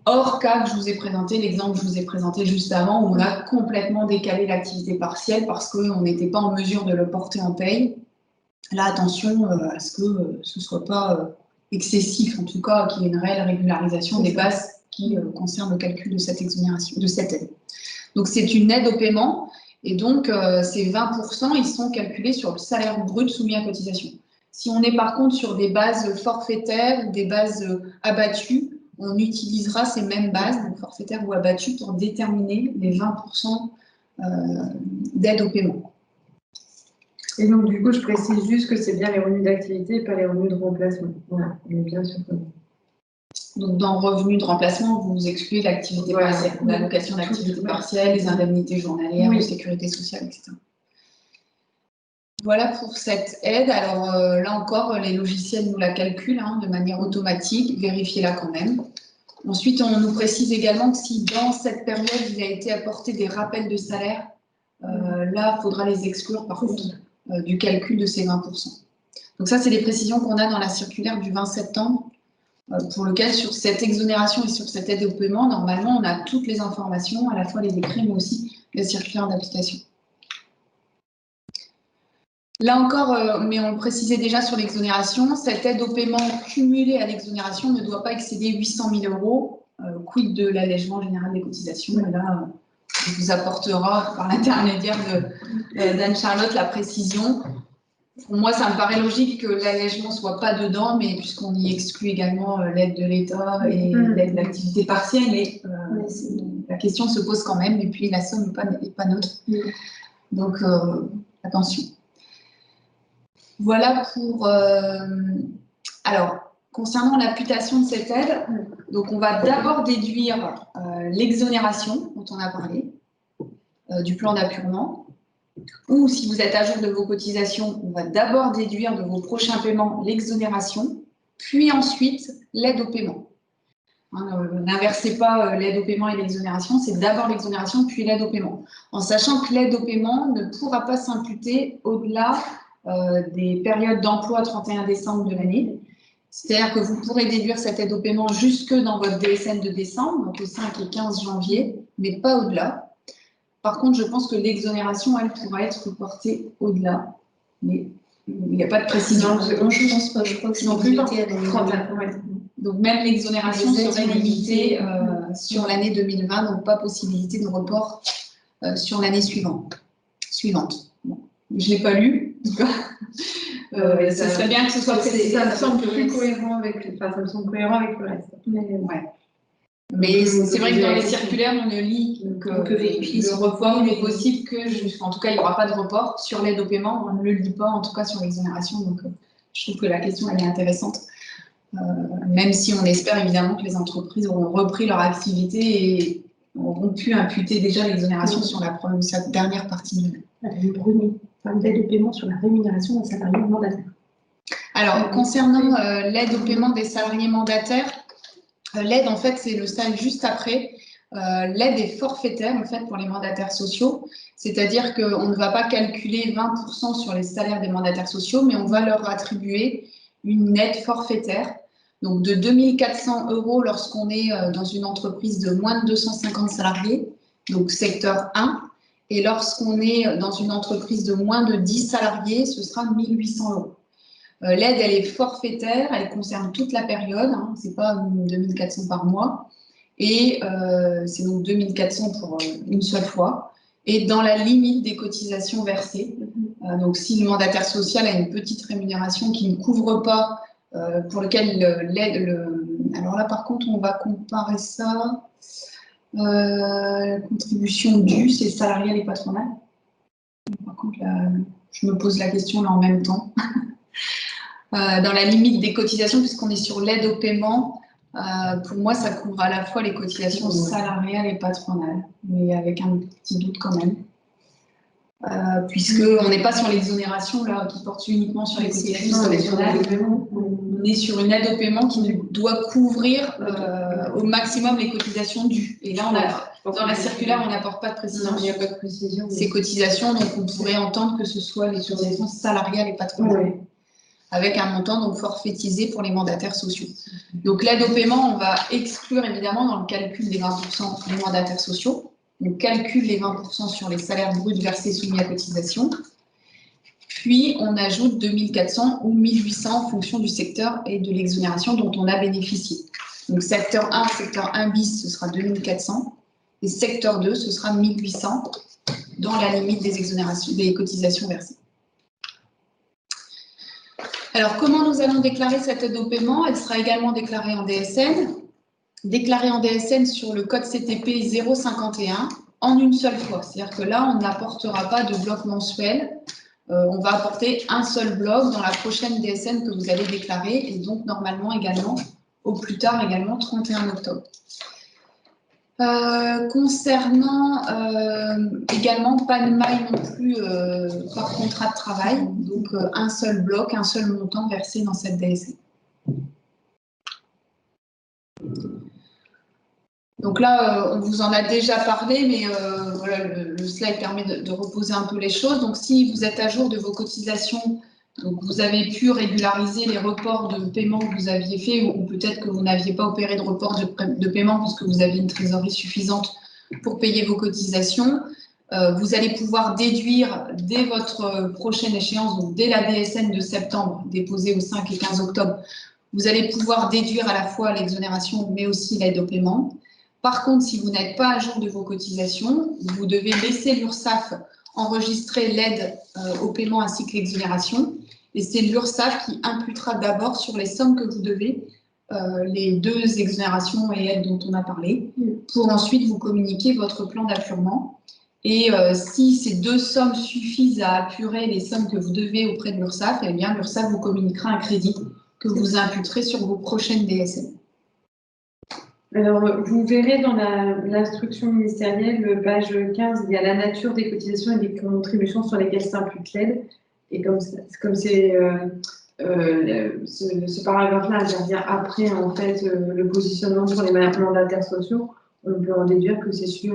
Hors cas que je vous ai présenté, l'exemple que je vous ai présenté juste avant, où on a complètement décalé l'activité partielle parce qu'on n'était pas en mesure de le porter en paye. Là, attention à ce que ce ne soit pas excessif, en tout cas qu'il y ait une réelle régularisation des bases qui concernent le calcul de cette exonération, de cette aide. Donc c'est une aide au paiement, et donc ces 20%, ils sont calculés sur le salaire brut soumis à cotisation. Si on est par contre sur des bases forfaitaires ou des bases abattues, on utilisera ces mêmes bases, donc forfaitaires ou abattues, pour déterminer les 20% d'aide au paiement. Et donc, du coup, je précise juste que c'est bien les revenus d'activité et pas les revenus de remplacement. Voilà, on est bien sûr. Donc, dans revenus de remplacement, vous excluez l'activité partielle, l'allocation d'activité partielle, les indemnités journalières, de sécurité sociale, etc. Voilà pour cette aide. Alors là encore, les logiciels nous la calculent de manière automatique. Vérifiez-la quand même. Ensuite, on nous précise également que si dans cette période, il a été apporté des rappels de salaire, là, il faudra les exclure par contre du calcul de ces 20%. Donc ça, c'est des précisions qu'on a dans la circulaire du 20 septembre, pour lequel sur cette exonération et sur cette aide au paiement, normalement, on a toutes les informations, à la fois les décrets, mais aussi la circulaire d'application. Là encore, mais on le précisait déjà sur l'exonération, cette aide au paiement cumulée à l'exonération ne doit pas excéder 800 000 €, quid de l'allègement général des cotisations. Et là, on vous apportera par l'intermédiaire d'Anne-Charlotte la précision. Pour moi, ça me paraît logique que l'allègement ne soit pas dedans, mais puisqu'on y exclut également l'aide de l'État et l'aide d'activité partielle, mais la question se pose quand même, et puis la somme n'est pas neutre. Donc, attention. Voilà pour... alors, concernant l'imputation de cette aide, donc on va d'abord déduire l'exonération dont on a parlé, du plan d'appurement, ou si vous êtes à jour de vos cotisations, on va d'abord déduire de vos prochains paiements l'exonération, puis ensuite l'aide au paiement. N'inversez pas l'aide au paiement et l'exonération, c'est d'abord l'exonération, puis l'aide au paiement. En sachant que l'aide au paiement ne pourra pas s'imputer au-delà des périodes d'emploi 31 décembre de l'année. C'est-à-dire que vous pourrez déduire cette aide au paiement jusque dans votre DSN de décembre, donc le 5 et 15 janvier, mais pas au-delà. Par contre, je pense que l'exonération, elle, pourra être reportée au-delà. Mais il n'y a pas de précision. Non, je ne pense pas. Je crois que c'est non plus. Donc, même l'exonération serait limitée sur l'année 2020, donc pas possibilité de report sur l'année suivante. Bon. Je ne l'ai pas lu, en tout cas. Ce serait bien que ce soit précisé. Ça me semble plus cohérent avec, ça me semble cohérent avec le reste. Mais c'est vrai que dans les circulaires, on ne lit que le report n'est possible que, en tout cas, il n'y aura pas de report sur l'aide au paiement, on ne le lit pas, en tout cas sur l'exonération. Donc, je trouve que la question elle est intéressante, même si on espère évidemment que les entreprises auront repris leur activité et auront pu imputer déjà l'exonération sur cette dernière partie de l'année. L'aide au paiement sur la rémunération d'un salarié mandataire. Alors, concernant l'aide au paiement des salariés mandataires, l'aide, en fait, c'est le stade juste après. L'aide est forfaitaire, en fait, pour les mandataires sociaux. C'est-à-dire qu'on ne va pas calculer 20% sur les salaires des mandataires sociaux, mais on va leur attribuer une aide forfaitaire. Donc, de 2 400 € lorsqu'on est dans une entreprise de moins de 250 salariés, donc secteur 1. Et lorsqu'on est dans une entreprise de moins de 10 salariés, ce sera 1 800 €. L'aide, elle est forfaitaire, elle concerne toute la période, ce n'est pas 2 400 par mois, et c'est donc 2 400 pour une seule fois, et dans la limite des cotisations versées. Donc si le mandataire social a une petite rémunération qui ne couvre pas, pour lequel l'aide... Alors là, par contre, on va comparer ça. La contribution due, c'est salariale et patronale. Par contre, là, je me pose la question là en même temps. dans la limite des cotisations, puisqu'on est sur l'aide au paiement. Pour moi, ça couvre à la fois les cotisations salariales et patronales, mais avec un petit doute quand même. Puisqu'on n'est pas sur l'exonération là, qui porte uniquement sur les cotisations patronales. On est sur une aide au paiement qui doit couvrir au maximum les cotisations dues. Et là, dans la circulaire, on n'apporte pas de précision sur ces cotisations, donc on pourrait entendre que ce soit les cotisations salariales et patronales. Avec un montant donc forfaitisé pour les mandataires sociaux. Donc l'aide au paiement, on va exclure évidemment dans le calcul des 20% des mandataires sociaux. On calcule les 20% sur les salaires bruts versés soumis à cotisation. Puis on ajoute 2400 ou 1800 en fonction du secteur et de l'exonération dont on a bénéficié. Donc secteur 1, secteur 1 bis, ce sera 2400. Et secteur 2, ce sera 1800 dans la limite des exonérations, des cotisations versées. Alors, comment nous allons déclarer cette aide au paiement? Elle sera également déclarée en DSN. Déclarée en DSN sur le code CTP 051 en une seule fois. C'est-à-dire que là, on n'apportera pas de bloc mensuel. On va apporter un seul bloc dans la prochaine DSN que vous allez déclarer et donc normalement également, au plus tard également, 31 octobre. Concernant également pas de maille non plus par contrat de travail, donc un seul bloc, un seul montant versé dans cette DSN. Donc là, on vous en a déjà parlé, mais voilà, le slide permet de reposer un peu les choses. Donc si vous êtes à jour de vos cotisations, donc vous avez pu régulariser les reports de paiement que vous aviez fait, ou peut-être que vous n'aviez pas opéré de report de paiement puisque vous aviez une trésorerie suffisante pour payer vos cotisations. Vous allez pouvoir déduire dès votre prochaine échéance, donc dès la DSN de septembre, déposée au 5 et 15 octobre, vous allez pouvoir déduire à la fois l'exonération, mais aussi l'aide au paiement. Par contre, si vous n'êtes pas à jour de vos cotisations, vous devez laisser l'URSSAF enregistrer l'aide au paiement ainsi que l'exonération. Et c'est l'URSSAF qui imputera d'abord sur les sommes que vous devez, les deux exonérations et aides dont on a parlé, pour ensuite vous communiquer votre plan d'appurement. Et si ces deux sommes suffisent à apurer les sommes que vous devez auprès de l'URSSAF, eh bien l'URSSAF vous communiquera un crédit que vous imputerez sur vos prochaines DSN. Alors, vous verrez dans l'instruction ministérielle, page 15, il y a la nature des cotisations et des contributions sur lesquelles s'impute l'aide. Et comme c'est ce paragraphe-là intervient après en fait le positionnement sur les mandataires sociaux, on peut en déduire que c'est sur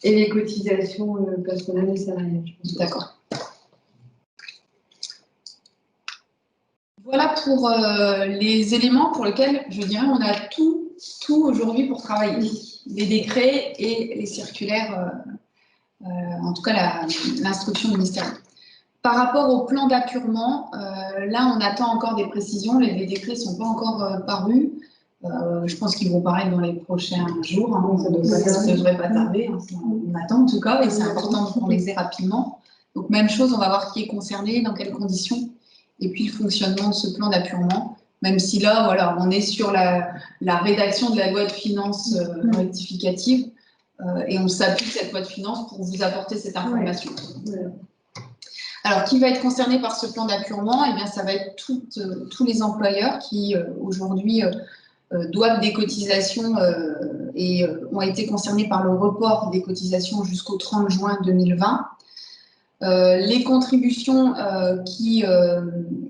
et les cotisations patronales et salariales. D'accord. Voilà pour les éléments pour lesquels, je dirais, on a tout aujourd'hui pour travailler. Les décrets et les circulaires, en tout cas l'instruction ministérielle. Par rapport au plan d'appurement, là, on attend encore des précisions. Les décrets ne sont pas encore parus. Je pense qu'ils vont paraître dans les prochains jours. Hein. Ça ne devrait pas tarder. Hein. On attend en tout cas, et c'est important qu'on les ait rapidement. Donc, même chose, on va voir qui est concerné, dans quelles conditions, et puis le fonctionnement de ce plan d'appurement. Même si là, voilà, on est sur la rédaction de la loi de finances rectificative, et on s'appuie de cette loi de finances pour vous apporter cette information. Ouais. Alors, qui va être concerné par ce plan d'appurement? Eh bien, ça va être tous les employeurs qui, aujourd'hui, doivent des cotisations et ont été concernés par le report des cotisations jusqu'au 30 juin 2020. Les contributions qui,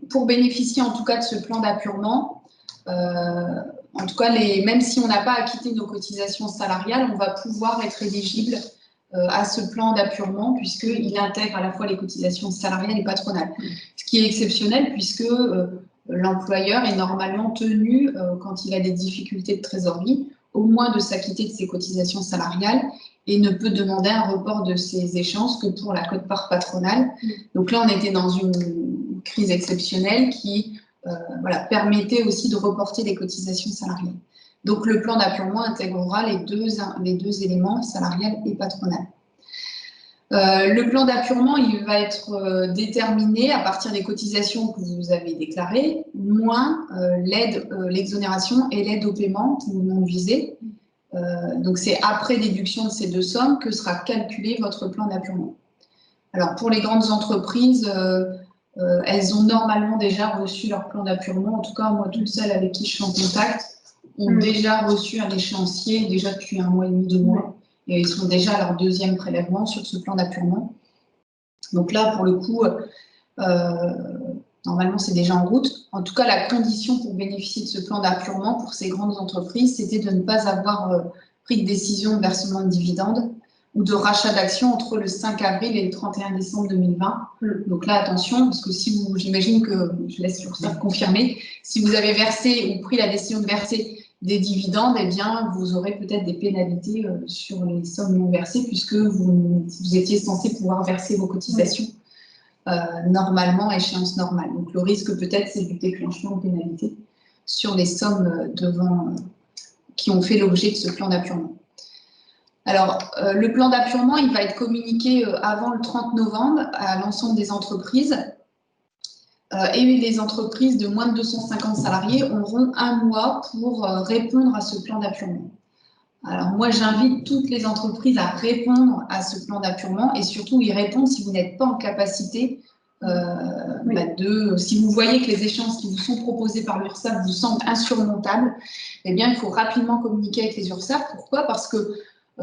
pour bénéficier en tout cas de ce plan d'appurement, en tout cas, même si on n'a pas acquitté nos cotisations salariales, on va pouvoir être éligible à ce plan d'appurement puisqu'il intègre à la fois les cotisations salariales et patronales. Ce qui est exceptionnel puisque l'employeur est normalement tenu, quand il a des difficultés de trésorerie, au moins de s'acquitter de ses cotisations salariales et ne peut demander un report de ces échéances que pour la quote-part patronale. Donc là, on était dans une crise exceptionnelle qui voilà, permettait aussi de reporter les cotisations salariales. Donc le plan d'appurement intégrera les deux éléments, salarial et patronal. Le plan d'appurement, il va être déterminé à partir des cotisations que vous avez déclarées, moins l'aide, l'exonération et l'aide au paiement que vous non visez. Donc c'est après déduction de ces deux sommes que sera calculé votre plan d'appurement. Alors pour les grandes entreprises, elles ont normalement déjà reçu leur plan d'appurement. En tout cas, moi, toutes celles avec qui je suis en contact ont déjà reçu un échéancier, déjà depuis 1 mois et demi, 2 mois. Et ils sont déjà à leur 2e prélèvement sur ce plan d'appurement. Donc là, pour le coup, normalement, c'est déjà en route. En tout cas, la condition pour bénéficier de ce plan d'appurement pour ces grandes entreprises, c'était de ne pas avoir pris de décision de versement de dividendes ou de rachat d'actions entre le 5 avril et le 31 décembre 2020. Donc là, attention, parce que si vous, j'imagine que, je laisse l'URSSAF confirmer, si vous avez versé ou pris la décision de verser des dividendes, eh bien, vous aurez peut-être des pénalités sur les sommes non versées puisque vous étiez censé pouvoir verser vos cotisations normalement, échéance normale. Donc le risque peut-être, c'est du déclenchement de pénalités sur les sommes qui ont fait l'objet de ce plan d'appurement. Alors, le plan d'appurement, il va être communiqué avant le 30 novembre à l'ensemble des entreprises. Et les entreprises de moins de 250 salariés auront 1 mois pour répondre à ce plan d'appurement. Alors moi, j'invite toutes les entreprises à répondre à ce plan d'appurement et surtout y répondre si vous n'êtes pas en capacité si vous voyez que les échéances qui vous sont proposées par l'URSSAF vous semblent insurmontables, eh bien, il faut rapidement communiquer avec les URSSAF. Pourquoi? Parce que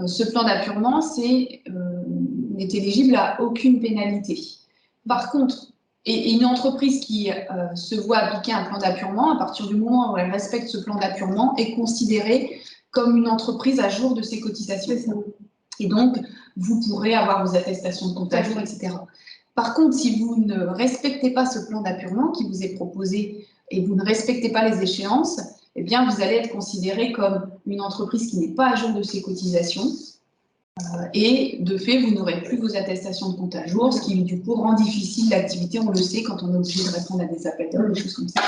ce plan d'appurement n'est éligible à aucune pénalité. Par contre, et une entreprise qui se voit appliquer un plan d'appurement, à partir du moment où elle respecte ce plan d'appurement, est considérée comme une entreprise à jour de ses cotisations. Et donc, vous pourrez avoir vos attestations de compte à jour, etc. Par contre, si vous ne respectez pas ce plan d'appurement qui vous est proposé et vous ne respectez pas les échéances, eh bien, vous allez être considéré comme une entreprise qui n'est pas à jour de ses cotisations. Et de fait, vous n'aurez plus vos attestations de compte à jour, ce qui du coup rend difficile l'activité. On le sait quand on est obligé de répondre à des appels d'offres, des choses comme ça.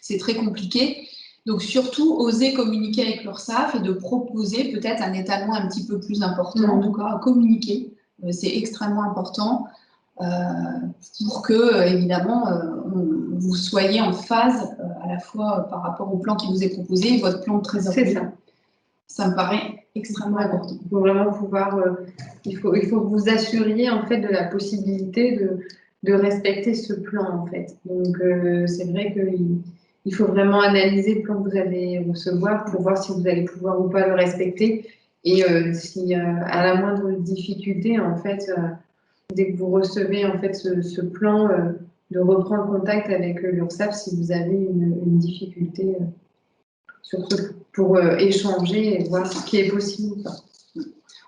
C'est très compliqué. Donc surtout, oser communiquer avec l'URSSAF et de proposer peut-être un étalement un petit peu plus important, en tout cas communiquer. C'est extrêmement important pour que, évidemment, vous soyez en phase à la fois par rapport au plan qui vous est proposé et votre plan de trésorerie. C'est ça. Ça me paraît extrêmement important. Il faut vraiment pouvoir, il faut que vous vous assuriez en fait de la possibilité de respecter ce plan en fait. Donc c'est vrai qu'il faut vraiment analyser le plan que vous allez recevoir pour voir si vous allez pouvoir ou pas le respecter et si à la moindre difficulté en fait, dès que vous recevez en fait ce plan, de reprendre contact avec l'URSSAF si vous avez une difficulté. Pour échanger et voir ce qui est possible ou pas.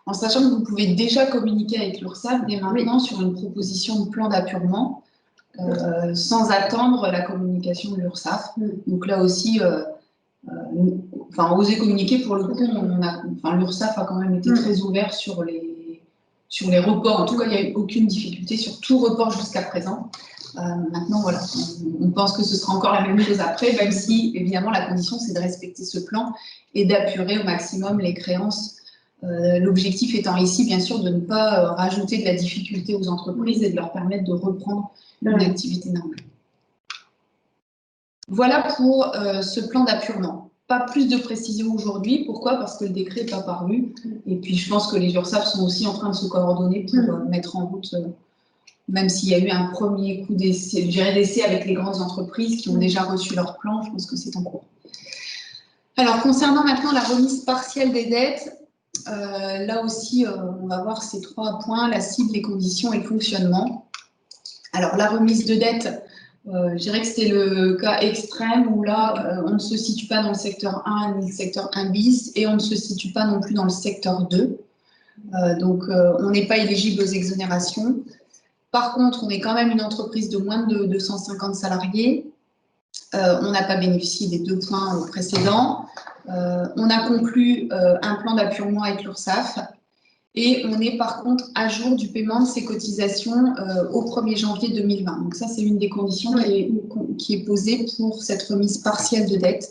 En sachant que vous pouvez déjà communiquer avec l'URSSAF dès maintenant sur une proposition de plan d'appurement sans attendre la communication de l'URSSAF. Donc là aussi, oser communiquer, pour le coup, l'URSSAF a quand même été très ouvert sur les reports. En tout cas, il n'y a eu aucune difficulté sur tout report jusqu'à présent. Maintenant, voilà, on pense que ce sera encore la même chose après, même si, évidemment, la condition, c'est de respecter ce plan et d'apurer au maximum les créances. L'objectif étant ici, bien sûr, de ne pas rajouter de la difficulté aux entreprises et de leur permettre de reprendre une activité normale. Voilà pour ce plan d'appurement. Pas plus de précision aujourd'hui. Pourquoi? Parce que le décret n'est pas paru. Et puis, je pense que les URSSAF sont aussi en train de se coordonner pour mettre en route... même s'il y a eu un premier coup d'essai avec les grandes entreprises qui ont déjà reçu leur plan, je pense que c'est en cours. Alors, concernant maintenant la remise partielle des dettes, là aussi, on va voir ces 3 points, la cible, les conditions et le fonctionnement. Alors, la remise de dette, je dirais que c'est le cas extrême où là, on ne se situe pas dans le secteur 1 ni le secteur 1 bis et on ne se situe pas non plus dans le secteur 2. Donc, on n'est pas éligible aux exonérations. Par contre, on est quand même une entreprise de moins de 250 salariés. On n'a pas bénéficié des 2 points précédents. On a conclu un plan d'appurement avec l'URSSAF. Et on est par contre à jour du paiement de ces cotisations au 1er janvier 2020. Donc ça, c'est une des conditions qui est posée pour cette remise partielle de dette.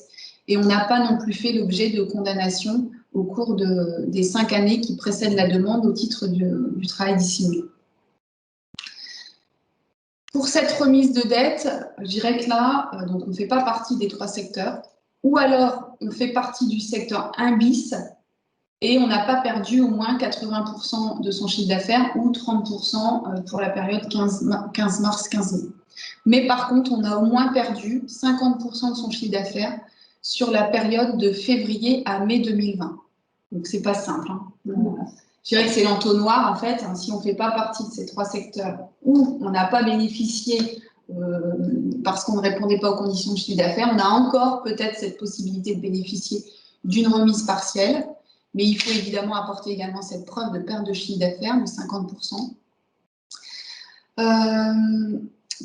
Et on n'a pas non plus fait l'objet de condamnation au cours des 5 années qui précèdent la demande au titre du travail dissimulé. Pour cette remise de dette, je dirais que là, donc on ne fait pas partie des 3 secteurs, ou alors on fait partie du secteur 1 bis, Et on n'a pas perdu au moins 80% de son chiffre d'affaires ou 30% pour la période 15 mars, 15 mai. Mais par contre, on a au moins perdu 50% de son chiffre d'affaires sur la période de février à mai 2020. Donc, c'est pas simple. Hein. Je dirais que c'est l'entonnoir, en fait, hein, si on ne fait pas partie de ces trois secteurs où on n'a pas bénéficié parce qu'on ne répondait pas aux conditions de chiffre d'affaires, on a encore peut-être cette possibilité de bénéficier d'une remise partielle. Mais il faut évidemment apporter également cette preuve de perte de chiffre d'affaires de 50%,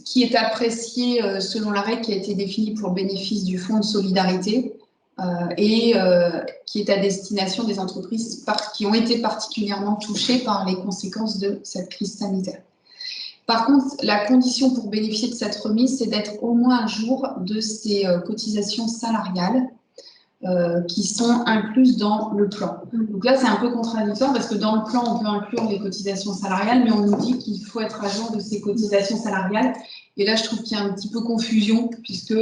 qui est appréciée selon la règle qui a été définie pour le bénéfice du Fonds de solidarité et qui est à destination des entreprises qui ont été particulièrement touchées par les conséquences de cette crise sanitaire. Par contre, la condition pour bénéficier de cette remise, c'est d'être au moins à jour de ces cotisations salariales qui sont incluses dans le plan. Donc là, c'est un peu contradictoire parce que dans le plan, on peut inclure les cotisations salariales, mais on nous dit qu'il faut être à jour de ces cotisations salariales. Et là, je trouve qu'il y a un petit peu confusion puisque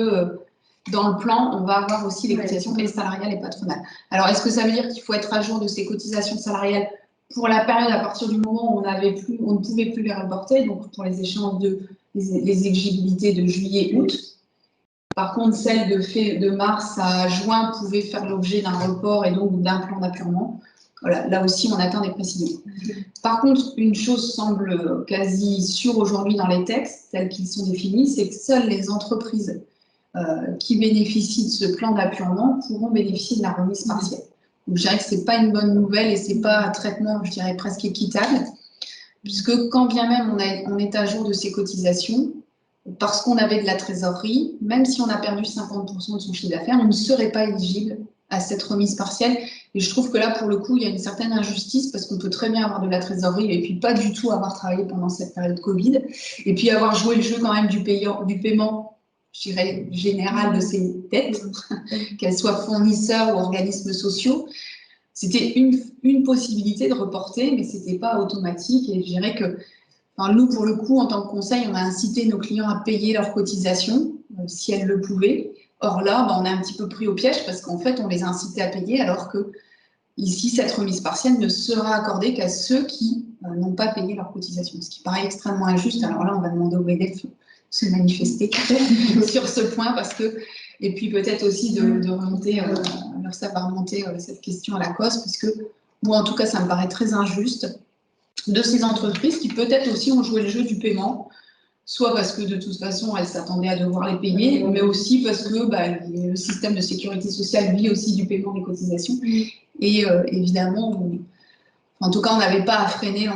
dans le plan, on va avoir aussi les cotisations salariales et patronales. Alors, est-ce que ça veut dire qu'il faut être à jour de ces cotisations salariales pour la période à partir du moment où on ne pouvait plus les reporter, donc pour les échéances les éligibilités de juillet, août? Par contre, celles de mars à juin pouvaient faire l'objet d'un report et donc d'un plan d'appurement. Voilà, là aussi, on atteint des précisions. Par contre, une chose semble quasi sûre aujourd'hui dans les textes, tels qu'ils sont définis, c'est que seules les entreprises qui bénéficient de ce plan d'appurement pourront bénéficier de la remise partielle. Donc, je dirais que ce n'est pas une bonne nouvelle et ce n'est pas un traitement, je dirais, presque équitable, puisque quand bien même on est à jour de ces cotisations, parce qu'on avait de la trésorerie, même si on a perdu 50% de son chiffre d'affaires, on ne serait pas éligible à cette remise partielle. Et je trouve que là, pour le coup, il y a une certaine injustice parce qu'on peut très bien avoir de la trésorerie et puis pas du tout avoir travaillé pendant cette période Covid, et puis avoir joué le jeu quand même du paiement, je dirais, général de ses dettes, qu'elles soient fournisseurs ou organismes sociaux. C'était une possibilité de reporter, mais ce n'était pas automatique. Et je dirais que nous, pour le coup, en tant que conseil, on a incité nos clients à payer leurs cotisations, si elles le pouvaient. Or là, on est un petit peu pris au piège parce qu'en fait, on les a incités à payer alors que ici, cette remise partielle ne sera accordée qu'à ceux qui n'ont pas payé leurs cotisations, ce qui paraît extrêmement injuste. Alors là, on va demander au MEDEF de se manifester sur ce point parce que, et puis peut-être aussi de remonter, l'URSSAF va remonter cette question à la COS, puisque, ou en tout cas, ça me paraît très injuste de ces entreprises qui peut-être aussi ont joué le jeu du paiement, soit parce que de toute façon elles s'attendaient à devoir les payer, mais aussi parce que le système de sécurité sociale vit aussi du paiement des cotisations. Et évidemment, en tout cas, on n'avait pas à freiner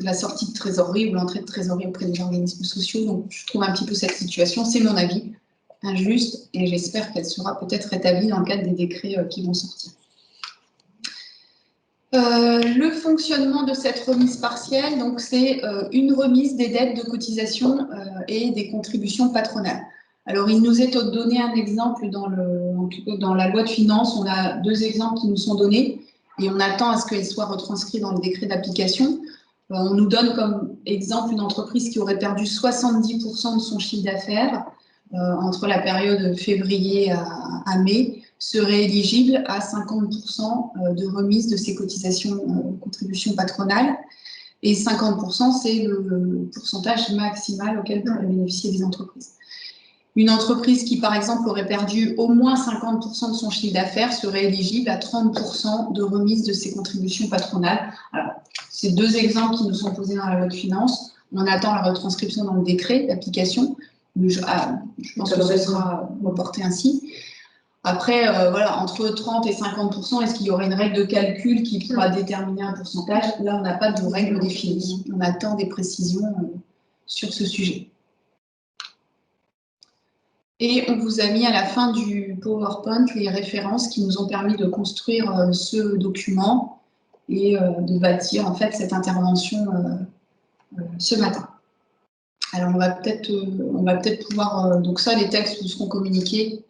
la sortie de trésorerie ou l'entrée de trésorerie auprès des organismes sociaux. Donc, je trouve un petit peu cette situation, c'est mon avis, injuste, et j'espère qu'elle sera peut-être rétablie dans le cadre des décrets qui vont sortir. Le fonctionnement de cette remise partielle, donc c'est une remise des dettes de cotisation et des contributions patronales. Alors, il nous est donné un exemple dans la loi de finances. On a deux exemples qui nous sont donnés et on attend à ce qu'ils soient retranscrits dans le décret d'application. On nous donne comme exemple une entreprise qui aurait perdu 70% de son chiffre d'affaires entre la période février à mai, serait éligible à 50% de remise de ses cotisations contributions patronales. Et 50%, c'est le pourcentage maximal auquel pourraient bénéficier les entreprises. Une entreprise qui, par exemple, aurait perdu au moins 50% de son chiffre d'affaires serait éligible à 30% de remise de ses contributions patronales. Alors, c'est deux exemples qui nous sont posés dans la loi de finances. On attend la retranscription dans le décret d'application. Je pense que ce sera reporté ainsi. Après, voilà, entre 30 et 50%, est-ce qu'il y aurait une règle de calcul qui pourra déterminer un pourcentage? Là, on n'a pas de règle définie. On attend des précisions sur ce sujet. Et on vous a mis à la fin du PowerPoint les références qui nous ont permis de construire ce document et de bâtir en fait cette intervention ce matin. Alors, on va peut-être pouvoir... donc ça, les textes vous seront communiqués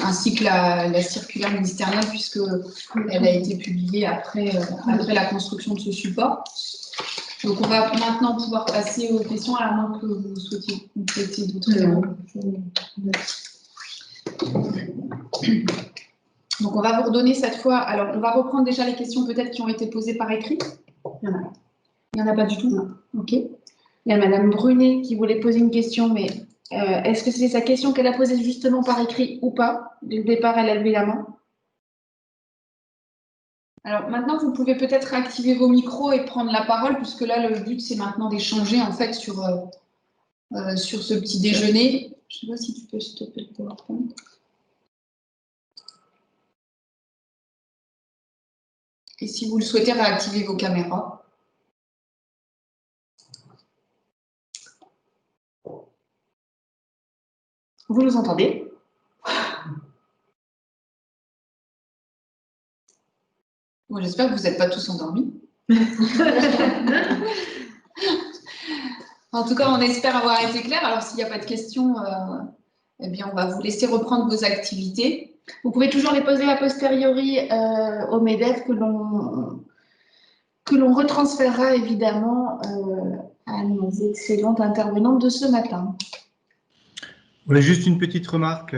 ainsi que la circulaire ministérielle, puisqu'elle a été publiée après la construction de ce support. Donc, on va maintenant pouvoir passer aux questions, à la moins que vous souhaitiez d'autres éléments. Donc, on va vous redonner cette fois. Alors, on va reprendre déjà les questions peut-être qui ont été posées par écrit. Il y en a. Il n'y en a pas du tout? Non. OK. Il y a Madame Brunet qui voulait poser une question, mais est-ce que c'est sa question qu'elle a posée justement par écrit ou pas? Dès le départ, elle a levé la main. Alors maintenant, vous pouvez peut-être activer vos micros et prendre la parole, puisque là, le but, c'est maintenant d'échanger en fait sur ce petit déjeuner. Je ne sais pas si tu peux stopper le PowerPoint. Et si vous le souhaitez, réactiver vos caméras. Vous nous entendez? Moi, j'espère que vous n'êtes pas tous endormis. En tout cas, on espère avoir été clair. Alors, s'il n'y a pas de questions, eh bien, on va vous laisser reprendre vos activités. Vous pouvez toujours les poser a posteriori au MEDEF que l'on retransférera évidemment à nos excellentes intervenantes de ce matin. Ouais, juste une petite remarque.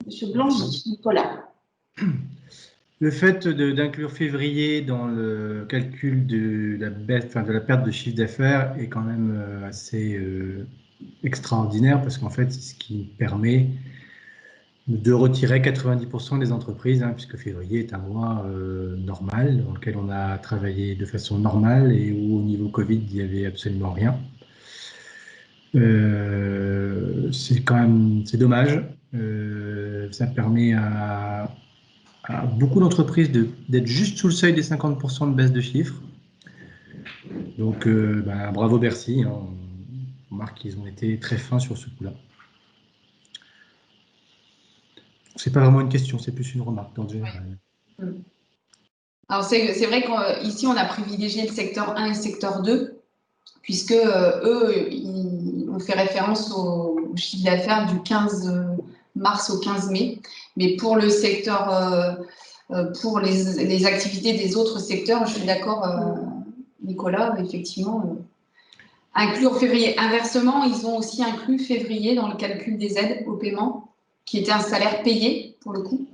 Monsieur Blangy, Nicolas. Le fait d'inclure février dans le calcul de la baisse, enfin, de la perte de chiffre d'affaires est quand même assez extraordinaire parce qu'en fait, c'est ce qui permet de retirer 90% des entreprises, hein, puisque février est un mois normal dans lequel on a travaillé de façon normale et où au niveau Covid, il n'y avait absolument rien. C'est quand même, c'est dommage. Ça permet à beaucoup d'entreprises d'être juste sous le seuil des 50% de baisse de chiffre. Donc, bravo Bercy. Hein. On remarque qu'ils ont été très fins sur ce coup-là. C'est pas vraiment une question, c'est plus une remarque dans le général. Alors, c'est vrai qu'ici, on a privilégié le secteur 1 et le secteur 2, puisque eux, ils ont fait référence au chiffre d'affaires du 15 mars au 15 mai. Mais pour le secteur, pour les activités des autres secteurs, je suis d'accord, Nicolas, effectivement, inclure février. Inversement, ils ont aussi inclus février dans le calcul des aides au paiement, qui était un salaire payé, pour le coup.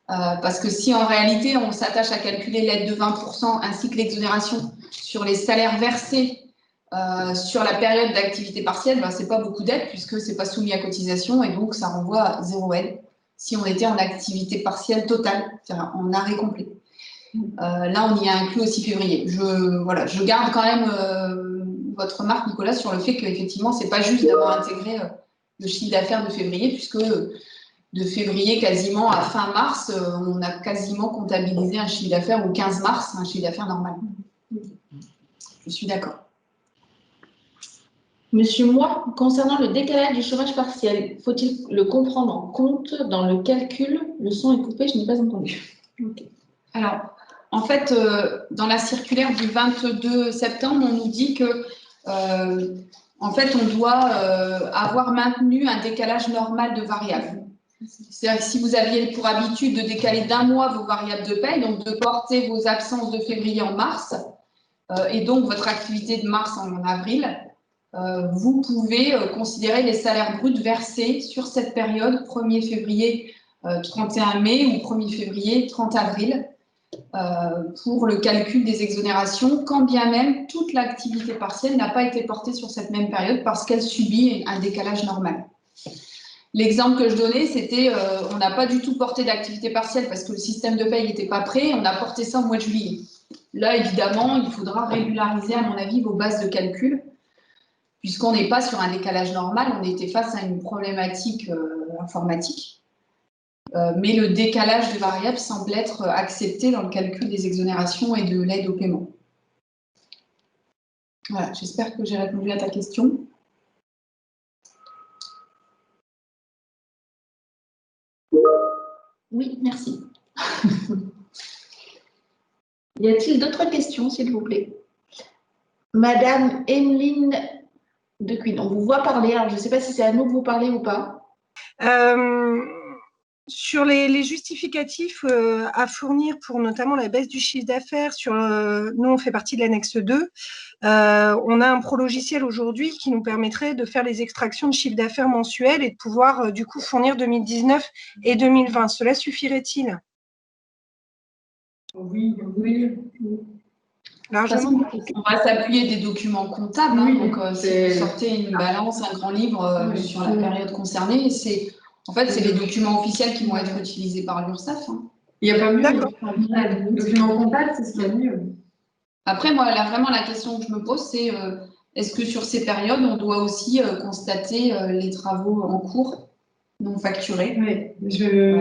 Parce que si en réalité, on s'attache à calculer l'aide de 20% ainsi que l'exonération sur les salaires versés sur la période d'activité partielle, ben, ce n'est pas beaucoup d'aide puisque ce n'est pas soumis à cotisation et donc ça renvoie à 0 aide si on était en activité partielle totale, c'est-à-dire en arrêt complet. Là, on y a inclus aussi février. Je garde quand même votre remarque, Nicolas, sur le fait qu'effectivement, ce n'est pas juste d'avoir intégré le chiffre d'affaires de février puisque de février quasiment à fin mars, on a quasiment comptabilisé un chiffre d'affaires au 15 mars, un chiffre d'affaires normal. Je suis d'accord. Monsieur Moy, concernant le décalage du chômage partiel, faut-il le comprendre en compte dans le calcul? Le son est coupé, je n'ai pas entendu. Okay. Alors, en fait, dans la circulaire du 22 septembre, on nous dit que en fait, on doit avoir maintenu un décalage normal de variables. C'est-à-dire que si vous aviez pour habitude de décaler d'un mois vos variables de paie, donc de porter vos absences de février en mars, et donc votre activité de mars en avril, vous pouvez considérer les salaires bruts versés sur cette période, 1er février, 31 mai ou 1er février, 30 avril, pour le calcul des exonérations, quand bien même toute l'activité partielle n'a pas été portée sur cette même période parce qu'elle subit un décalage normal. L'exemple que je donnais, c'était on n'a pas du tout porté d'activité partielle parce que le système de paye n'était pas prêt, on a porté ça au mois de juillet. Là, évidemment, il faudra régulariser, à mon avis, vos bases de calcul, puisqu'on n'est pas sur un décalage normal, on était face à une problématique informatique. Mais le décalage de variables semble être accepté dans le calcul des exonérations et de l'aide au paiement. Voilà, j'espère que j'ai répondu à ta question. Oui, merci. Y a-t-il d'autres questions, s'il vous plaît? Madame Emeline de Cuyn, on vous voit parler, alors je ne sais pas si c'est à nous que vous parlez ou pas. Sur les justificatifs à fournir pour notamment la baisse du chiffre d'affaires, nous on fait partie de l'annexe 2, on a un pro-logiciel aujourd'hui qui nous permettrait de faire les extractions de chiffre d'affaires mensuel et de pouvoir du coup fournir 2019 et 2020. Cela suffirait-il? Oui. Largement. On va s'appuyer des documents comptables. Oui, donc, si vous sortez une balance, un grand livre sur la période concernée, en fait, c'est les documents officiels qui vont être utilisés par l'URSSAF. Il n'y a pas mieux. D'accord. Les documents comptables, c'est ce qu'il y a de mieux. Après, moi, vraiment, la question que je me pose, c'est est-ce que sur ces périodes, on doit aussi constater les travaux en cours non facturés? Oui,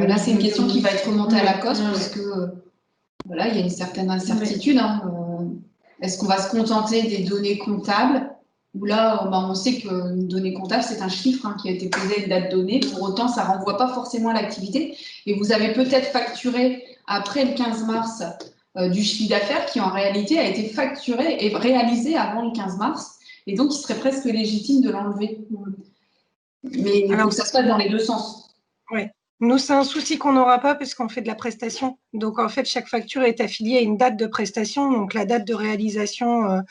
là, c'est une question qui va être remontée à la COS, puisque voilà, il y a une certaine incertitude. Est-ce qu'on va se contenter des données comptables? Où là, on sait qu'une donnée comptable, c'est un chiffre qui a été posé à une date donnée. Pour autant, ça ne renvoie pas forcément à l'activité. Et vous avez peut-être facturé après le 15 mars du chiffre d'affaires qui, en réalité, a été facturé et réalisé avant le 15 mars. Et donc, il serait presque légitime de l'enlever. Mais il faut que ça se passe dans les deux sens. Oui. Nous, c'est un souci qu'on n'aura pas puisqu'on fait de la prestation. Donc, en fait, chaque facture est affiliée à une date de prestation. Donc, la date de réalisation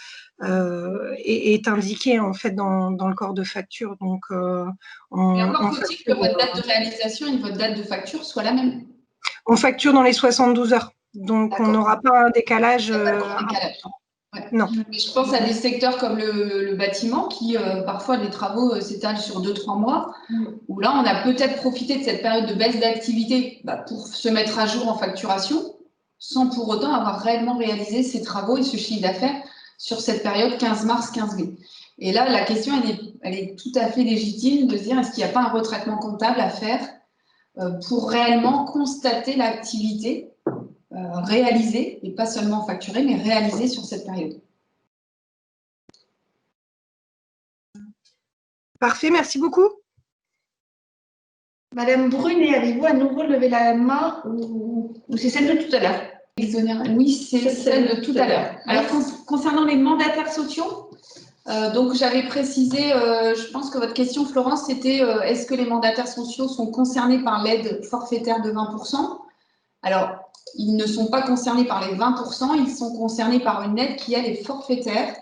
est indiquée, en fait, dans le corps de facture. Donc, et encore faut-il que votre date de réalisation et votre date de facture soient la même. On facture dans les 72 heures. Donc, on n'aura pas un décalage. Ouais. Non. Mais je pense à des secteurs comme le bâtiment qui, parfois, les travaux s'étalent sur 2-3 mois, où là, on a peut-être profité de cette période de baisse d'activité pour se mettre à jour en facturation, sans pour autant avoir réellement réalisé ces travaux et ce chiffre d'affaires sur cette période 15 mars, 15 mai. Et là, la question, elle est tout à fait légitime de se dire, est-ce qu'il n'y a pas un retraitement comptable à faire pour réellement constater l'activité réalisée, et pas seulement facturée, mais réalisée sur cette période. Parfait, merci beaucoup. Madame Brunet, avez-vous à nouveau levé la main ou c'est celle de tout à l'heure? Oui, c'est celle de tout à l'heure. Alors, concernant les mandataires sociaux, donc j'avais précisé, je pense que votre question, Florence, c'était est-ce que les mandataires sociaux sont concernés par l'aide forfaitaire de 20%? Alors, ils ne sont pas concernés par les 20%, ils sont concernés par une aide qui, elle, est forfaitaire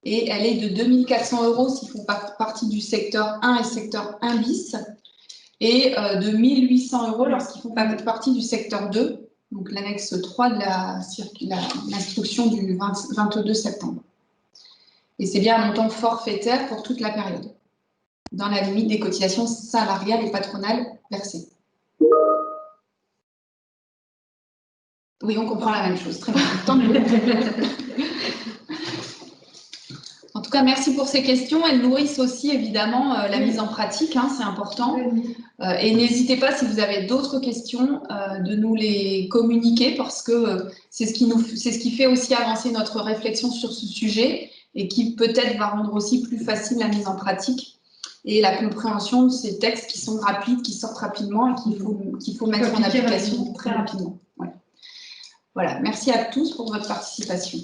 et elle est de 2 400 € s'ils font partie du secteur 1 et secteur 1 bis et de 1 800 € lorsqu'ils font partie du secteur 2, donc l'annexe 3 de l'instruction du 22 septembre. Et c'est bien un montant forfaitaire pour toute la période, dans la limite des cotisations salariales et patronales versées. Oui, on comprend la même chose. Très bien. Tant mieux. En tout cas, merci pour ces questions. Elles nourrissent aussi évidemment la mise en pratique, c'est important. Et n'hésitez pas, si vous avez d'autres questions, de nous les communiquer parce que c'est ce qui fait aussi avancer notre réflexion sur ce sujet et qui peut-être va rendre aussi plus facile la mise en pratique et la compréhension de ces textes qui sont rapides, qui sortent rapidement et qu'il faut mettre en application très rapidement. Ouais. Voilà, merci à tous pour votre participation.